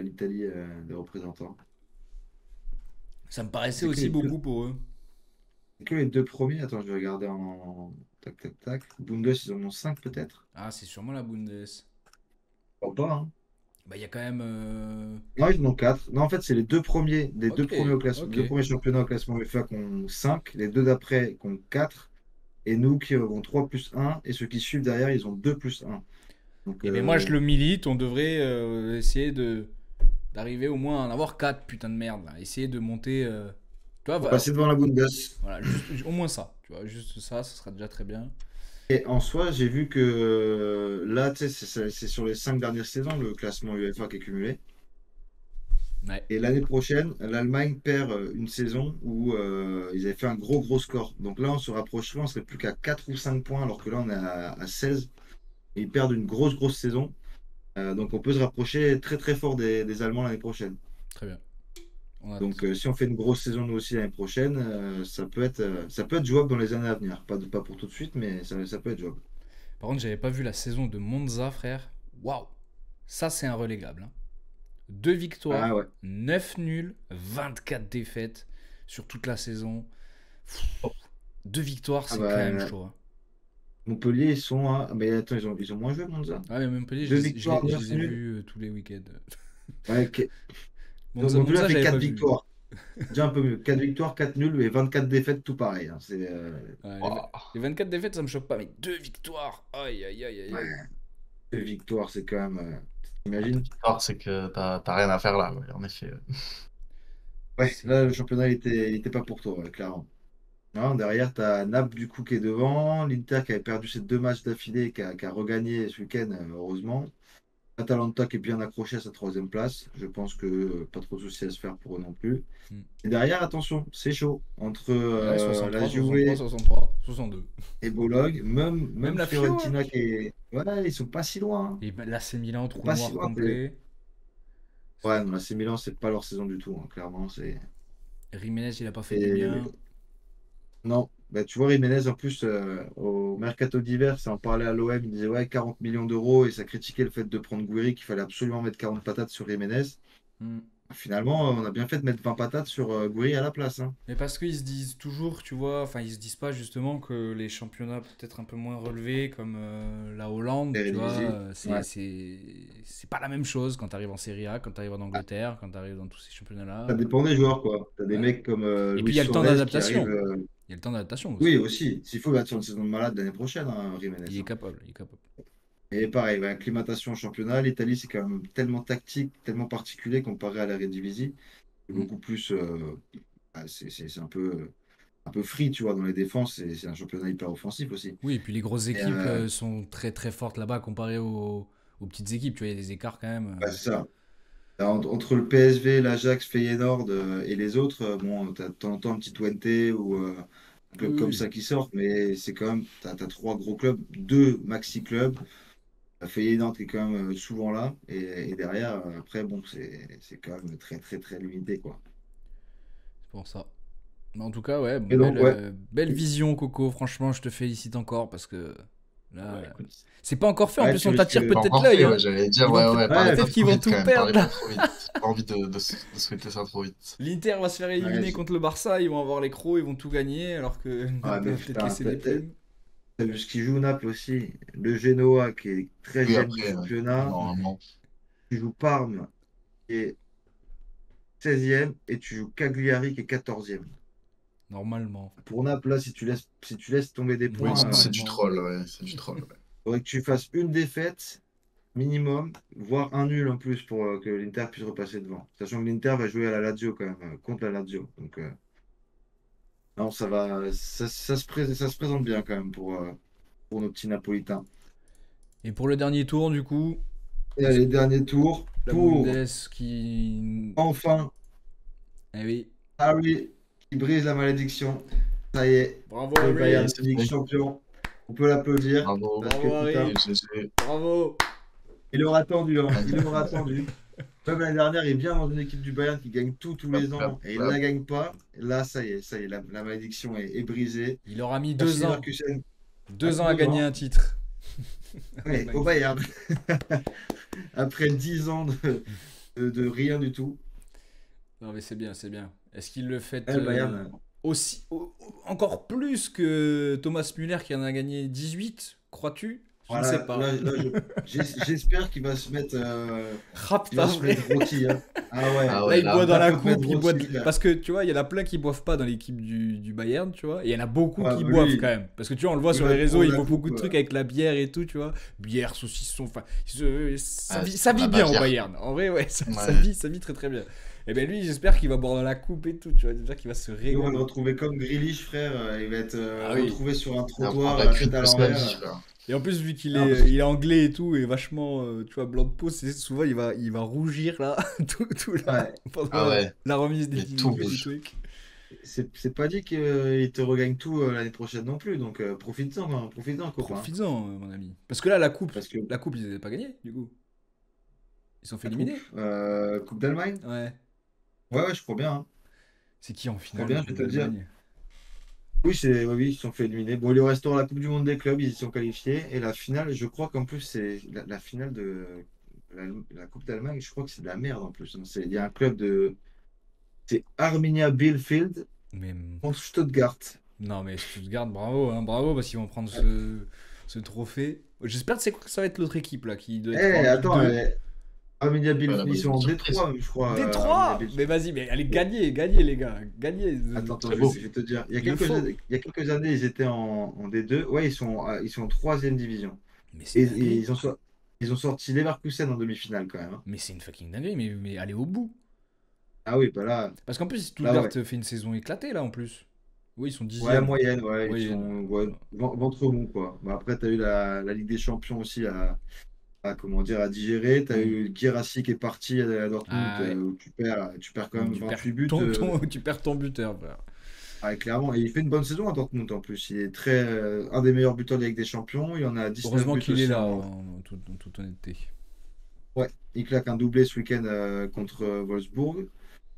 l'Italie des représentants. Ça me paraissait C'est que aussi les deux, beaucoup pour eux. c'est que les deux premiers. Attends, je vais regarder en. Tac, tac, tac. Bundes, ils en ont 5 peut-être. Ah, c'est sûrement la Bundes. Crois pas, hein. Bah, il y a quand même. Non, ils en ont 4. Non, en fait, c'est les deux premiers, les deux Ok, premiers au classement, ok. deux premiers championnats au classement UEFA qui ont 5, les deux d'après qui ont 4, et nous qui avons 3 plus un, et ceux qui suivent derrière, ils ont 2 plus un. Donc, Et ben moi, je le milite. On devrait essayer de d'arriver au moins à en avoir 4 putain de merde là. Essayer de monter. Tu vois, on va passer devant la Bundes. voilà, au moins ça. Tu vois, juste ça, ça sera déjà très bien. Et en soi, j'ai vu que là, tu sais, c'est sur les 5 dernières saisons le classement UEFA qui est cumulé. Ouais. Et l'année prochaine, l'Allemagne perd une saison où ils avaient fait un gros, gros score. Donc là, on se rapprocherait, on serait plus qu'à 4 ou 5 points, alors que là, on est à 16. Et ils perdent une grosse, grosse saison. Donc on peut se rapprocher très, très fort des Allemands l'année prochaine. Très bien. On a Donc si on fait une grosse saison nous aussi l'année prochaine, ça peut être jouable dans les années à venir. Pas pour tout de suite, mais ça peut être jouable. Par contre, j'avais pas vu la saison de Monza, frère. Waouh! Ça, c'est un relégable, hein. 2 Ah victoires, ouais. 9 nuls, 24 défaites sur toute la saison. Oh, 2 victoires, Ah c'est quand même bah, chaud, hein. Montpellier, ils sont à. Mais attends, ils ont moins joué, Monza. Ouais, mais Montpellier, Deux victoires, je 9 les ai nuls. vus tous les week-ends. Ouais, Montpellier a Monza, fait j'avais pas 4 vu. victoires. Déjà un peu mieux. 4 victoires, 4 nuls et 24 défaites, tout pareil, hein. Ouais, waouh. les 24 défaites, ça me choque pas, mais 2 victoires! Aïe, aïe, aïe, aïe, aïe. Ouais, 2 victoires, c'est quand même. La petite T'imagines? histoire, c'est que t'as rien à faire là, ouais, en effet. Ouais, là, le C'est. championnat, il était pas pour toi, ouais, clairement. Non, derrière, tu as Naples du coup qui est devant, l'Inter qui avait perdu ses 2 matchs d'affilée, qui a regagné ce week-end, heureusement. Atalanta qui est bien accroché à sa troisième place. Je pense que pas trop de soucis à se faire pour eux non plus. Hmm. Et derrière, attention, c'est chaud. Entre Ouais, la 63, 63, Juve 63, 62. et Bologne, même, Même même la Fio, hein. Fiorentina qui est. Ouais, ils sont pas si loin, hein. Et ben, là, c'est Milan, Ils sont trou pas si noir loin. complet. Ouais, non, la C Milan, c'est pas leur saison du tout, hein, clairement. Jiménez, il a pas fait du Et- bien. Non, bah, tu vois, Jiménez, en plus, au mercato d'hiver, ça en parlait à l'OM, il disait ouais, 40 millions d'euros et ça critiquait le fait de prendre Gouiri, qu'il fallait absolument mettre 40 patates sur Jiménez. Hmm. Finalement, on a bien fait de mettre 20 patates sur Gouiri à la place. Hein. Mais parce qu'ils se disent toujours, tu vois, enfin ils se disent pas justement que les championnats peut-être un peu moins relevés comme la Hollande, tu vois, Eredivisie. Ouais. c'est pas la même chose quand t'arrives en Serie A, quand t'arrives en Angleterre, quand t'arrives dans tous ces Ça championnats-là. dépend des joueurs, quoi. T'as des Ouais. mecs comme Et puis Luis il y a le temps Suarez qui arrive. d'adaptation. Il y a le temps d'adaptation Oui, aussi. aussi. S'il faut, il va être sur une saison de malade l'année prochaine, hein, Jiménez. Il est Hein. capable, il est capable. Et pareil, ouais, acclimatation au championnat. L'Italie, c'est quand même tellement tactique, tellement particulier comparé à la Eredivisie. C'est Mm. beaucoup plus. C'est un peu free, tu vois, dans les défenses. C'est un championnat hyper offensif aussi. Oui, et puis les grosses Et, équipes sont très très fortes là-bas comparées aux petites équipes, tu vois, il y a des écarts quand même. c'est ça. Entre le PSV, l'Ajax, Feyenoord et les autres, bon, t'as de temps en temps un petit Twente ou un Oui, club comme oui. ça qui sort, mais c'est quand même, t'as trois gros clubs, deux maxi clubs. T'as Feyenoord qui est quand même souvent là, et derrière, après, bon, c'est quand même très, très, très limité, quoi. C'est pour ça. Mais en tout cas, ouais, Et donc, ouais, belle vision, Coco. Franchement, je te félicite encore parce que là, Ouais, écoute. c'est pas encore fait. En ouais, plus, tu on risques. t'attire Pas peut-être encore l'œil, fait, hein. ouais, j'allais dire, Ils vont ouais, parlez Ouais, pas peut-être qu'ils trop vont vite tout quand même, perdre parlez pas là. trop vite. J'ai pas envie de souhaiter ça trop vite. L'Inter va se faire ouais, éliminer contre le Barça. Ils vont avoir les crocs, ils vont tout gagner alors que Naples mais va peut-être putain, laisser des plumes. t'as vu ce qu'il joue Naples aussi. Le Genoa, qui est Oui, 13e du après, championnat. normalement. Tu joues Parme, qui est 16e, et tu joues Cagliari, qui est 14e. Normalement. Pour Naples, là, si tu laisses tomber des Oui, points, c'est du Normalement. troll, ouais, c'est du troll, ouais. faudrait que tu fasses une défaite minimum, voire un nul en plus pour que l'Inter puisse repasser devant. Sachant que l'Inter va jouer à la Lazio quand même, contre la Lazio. Donc, non, ça se présente bien quand même pour nos petits Napolitains. Et pour le dernier tour, du coup, Et est-ce allez, que dernier tour la pour Bundes qui. enfin Eh oui. Harry qui brise la malédiction. Ça y est, Bravo, le Harry. Bayern Et c'est Munich fait. champion. On peut l'applaudir Bravo. parce que Bravo, putain, Harry. Et GG. Bravo. il aura attendu, hein. Il Magnifique. aura attendu. Même l'année dernière, il vient dans une équipe du Bayern qui gagne tout tous Hop, les hop, ans et il ne hop. la gagne pas. Là, ça y est, la malédiction est brisée. Il aura mis FC 2 ans. Leverkusen à 2 ans à 2 gagner ans. un titre. Ouais, au Bayern. Après 10 ans de rien du tout. Non, mais c'est bien, c'est bien. Est-ce qu'il le fait Le Bayern, aussi, encore plus que Thomas Müller qui en a gagné 18, crois-tu? Je ne sais voilà, pas. j'espère qu'il va se mettre, Rap il pas va se vrai. mettre rôti. Hein. Ah ouais, Ah Là, ouais, il boit dans là. là, la faut te mettre coupe, il boit rôti. parce que tu vois, il y en a plein qui boivent pas dans l'équipe du Bayern, tu vois. Et il y en a beaucoup Ouais, qui bah boivent quand lui, même. Parce que tu vois, on le voit il sur va les te réseaux, prendre il la faut beaucoup coupe. de trucs avec la bière et tout, tu vois. Bière, saucisson, enfin, ça Ah, vit, ça vit la bien au Bavière. Bayern. En vrai, ouais, Ouais. ça vit très très bien. Et ben lui, j'espère qu'il va boire dans la coupe et tout, tu vois. J'espère qu'il va se Nous, on va le régaler. retrouver comme Grealish, frère. Il va être Ah oui. retrouvé sur un Il va prendre trottoir, la la cuite tête à de sa vie, l'envers. frère. Et en plus, vu qu'il Non, est, il est anglais et tout, et vachement, tu vois, blanc de peau, c'est souvent il va rougir là, tout là, ouais. pendant Ah ouais, la remise il des est tout du rouge. truc. C'est pas dit qu'il te regagne tout l'année prochaine non plus. Donc, profite-en, hein, profite-en, copain. Profites-en, mon ami. Parce que là, Parce que la coupe, ils n'avaient pas gagné, du coup. Ils sont fait la coupe, éliminer. Coupe d'Allemagne, Ouais. ouais, ouais, je crois bien. Hein. C'est qui en Je crois finale de bien, je Coupe vais te le dire. d'Allemagne? Oui, oui, ils se sont fait éliminer. Bon, il leur restera la Coupe du Monde des clubs, ils y sont qualifiés. Et la finale, je crois qu'en plus, c'est la finale de la Coupe d'Allemagne, je crois que c'est de la merde en plus. Hein. Il y a un club de. C'est Arminia Bielefeld Mais contre Stuttgart. non, mais Stuttgart, bravo, hein, bravo, parce qu'ils vont prendre ce trophée. J'espère que c'est quoi que ça va être l'autre équipe là, qui doit Eh, être en Ligue attends, 2. Arminia Ouais, là, Bielefeld, bah, ils sont une en surprise. Détroit, même, je crois. Arminia Détroit! Mais Bielefeld. vas-y, mais allez, gagnez les gars, gagnez. Attends, Très je beau. vais te dire. Il le faut. Il y a quelques années, ils étaient en D2. Ouais, ils sont en troisième division. Mais c'est Et, une dinguerie. ils ont sorti Leverkusen en demi-finale quand même. Hein. Mais c'est une fucking dinguerie, mais allez au bout. Ah oui, bah là, Parce qu'en plus, là Stuttgart ouais. fait une saison éclatée là en plus. Oui, ils sont Ouais, dixièmes. moyenne, ouais, ils Moyenne. sont ouais, ventre mou, quoi. Bah, après, tu as eu la Ligue des Champions aussi comment dire, à digérer. Tu as Mm. eu Guirassy qui est parti à Dortmund, Ah ouais. où tu perds quand même Tu perds 28 buts. tu perds ton buteur, frère. Clairement. Et il fait une bonne saison à Dortmund en plus. Il est un des meilleurs buteurs de la Ligue des Champions. Il en a 19 Heureusement buts qu'il est aussi là, en. en toute honnêteté. Ouais, il claque un doublé ce week-end contre Wolfsburg.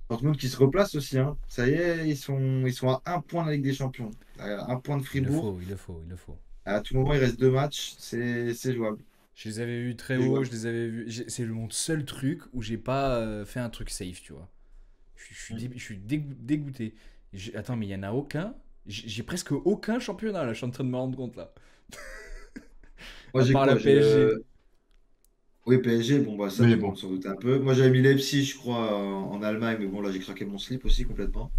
Dortmund qui se replace aussi. Hein. Ça y est, ils sont à un point de la Ligue des Champions. À un point de Il le Fribourg. faut, il le faut, il le faut. À tout moment, il reste deux matchs. C'est jouable. Je les avais vus très Et haut, ouais. je les avais vus. C'est mon seul truc où j'ai pas fait un truc safe, tu vois. Je suis dégoûté. Attends, mais il y en a aucun. J'ai presque aucun championnat là, je suis en train de me rendre compte là. Moi, À j'ai part la quoi? J'ai PSG. oui, PSG, bon, bah, ça, Mais tout le monde bon, s'en doutait un peu. Moi, j'avais mis Leipzig, je crois, en Allemagne, mais bon, là, j'ai craqué mon slip aussi complètement.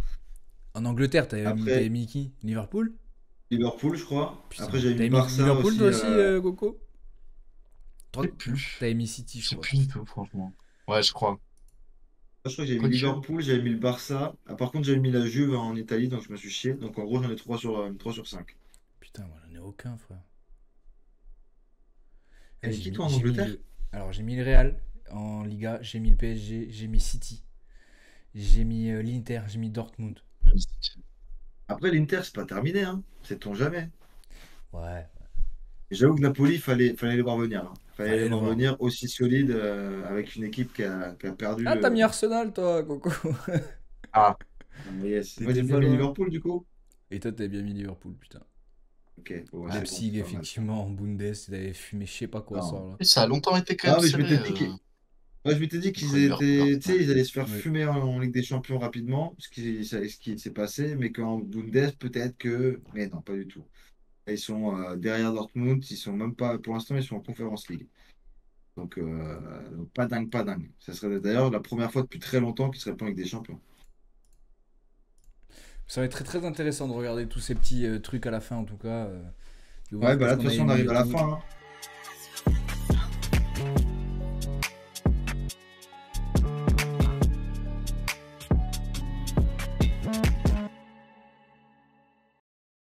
En Angleterre, t'avais Après, mis qui? Liverpool? Liverpool, je crois. Après, Putain. j'avais mis T'avais mis Barça Liverpool toi aussi. aussi, Coco? je Toi, sais plus. t'avais mis City, Je je sais crois. plus du tout, franchement. Ouais, je crois. Je crois que j'avais mis Quoique. Liverpool, j'avais mis le Barça. Ah, par contre, j'avais mis la Juve en Italie, donc je me suis chié. Donc, en gros, j'en ai 3 sur 5. Putain, moi j'en ai aucun, frère. T'as Eh, mis qui, toi, en Angleterre? Alors j'ai mis le Real en Liga, j'ai mis le PSG, j'ai mis City, j'ai mis l'Inter, j'ai mis Dortmund. Après, l'Inter, c'est pas terminé, hein. Sait-on jamais. Ouais, Et j'avoue que Napoli, fallait les voir venir, hein. Fallait les fallait le voir voir. venir aussi solide avec une équipe qui a perdu. Ah, t'as mis Arsenal, toi, Coco. Ah, Yes. Moi, T'étais j'ai bien pas mis loin. Liverpool, du coup. Et toi, t'avais bien mis Liverpool, putain. Ok, bon, ouais, c'est bon, Leipzig, c'est pas mal ça. effectivement, en Bundes, t'avais fumé je sais pas quoi, ça, Non. là. et ça a longtemps été quand même Ah, mais je serré m'étais dit ouais, je m'étais dit qu'ils entre Liverpool et étaient, tu sais, Arsenal. ils allaient se faire Oui. fumer en Ligue des Champions rapidement, ce qui s'est passé, mais qu'en Bundes, peut-être que. Mais non, pas du tout. Ils sont derrière Dortmund, ils sont même pas, pour l'instant, ils sont en Conference League. Donc, pas dingue, pas dingue. Ça serait d'ailleurs la première fois depuis très longtemps qu'ils seraient pas en Ligue des Champions. Ça va être très très intéressant de regarder tous ces petits trucs à la fin, en tout cas. De Ouais, voir bah qu'est-ce là, de qu'on toute façon, avait on mis arrive et à la tout. fin, hein.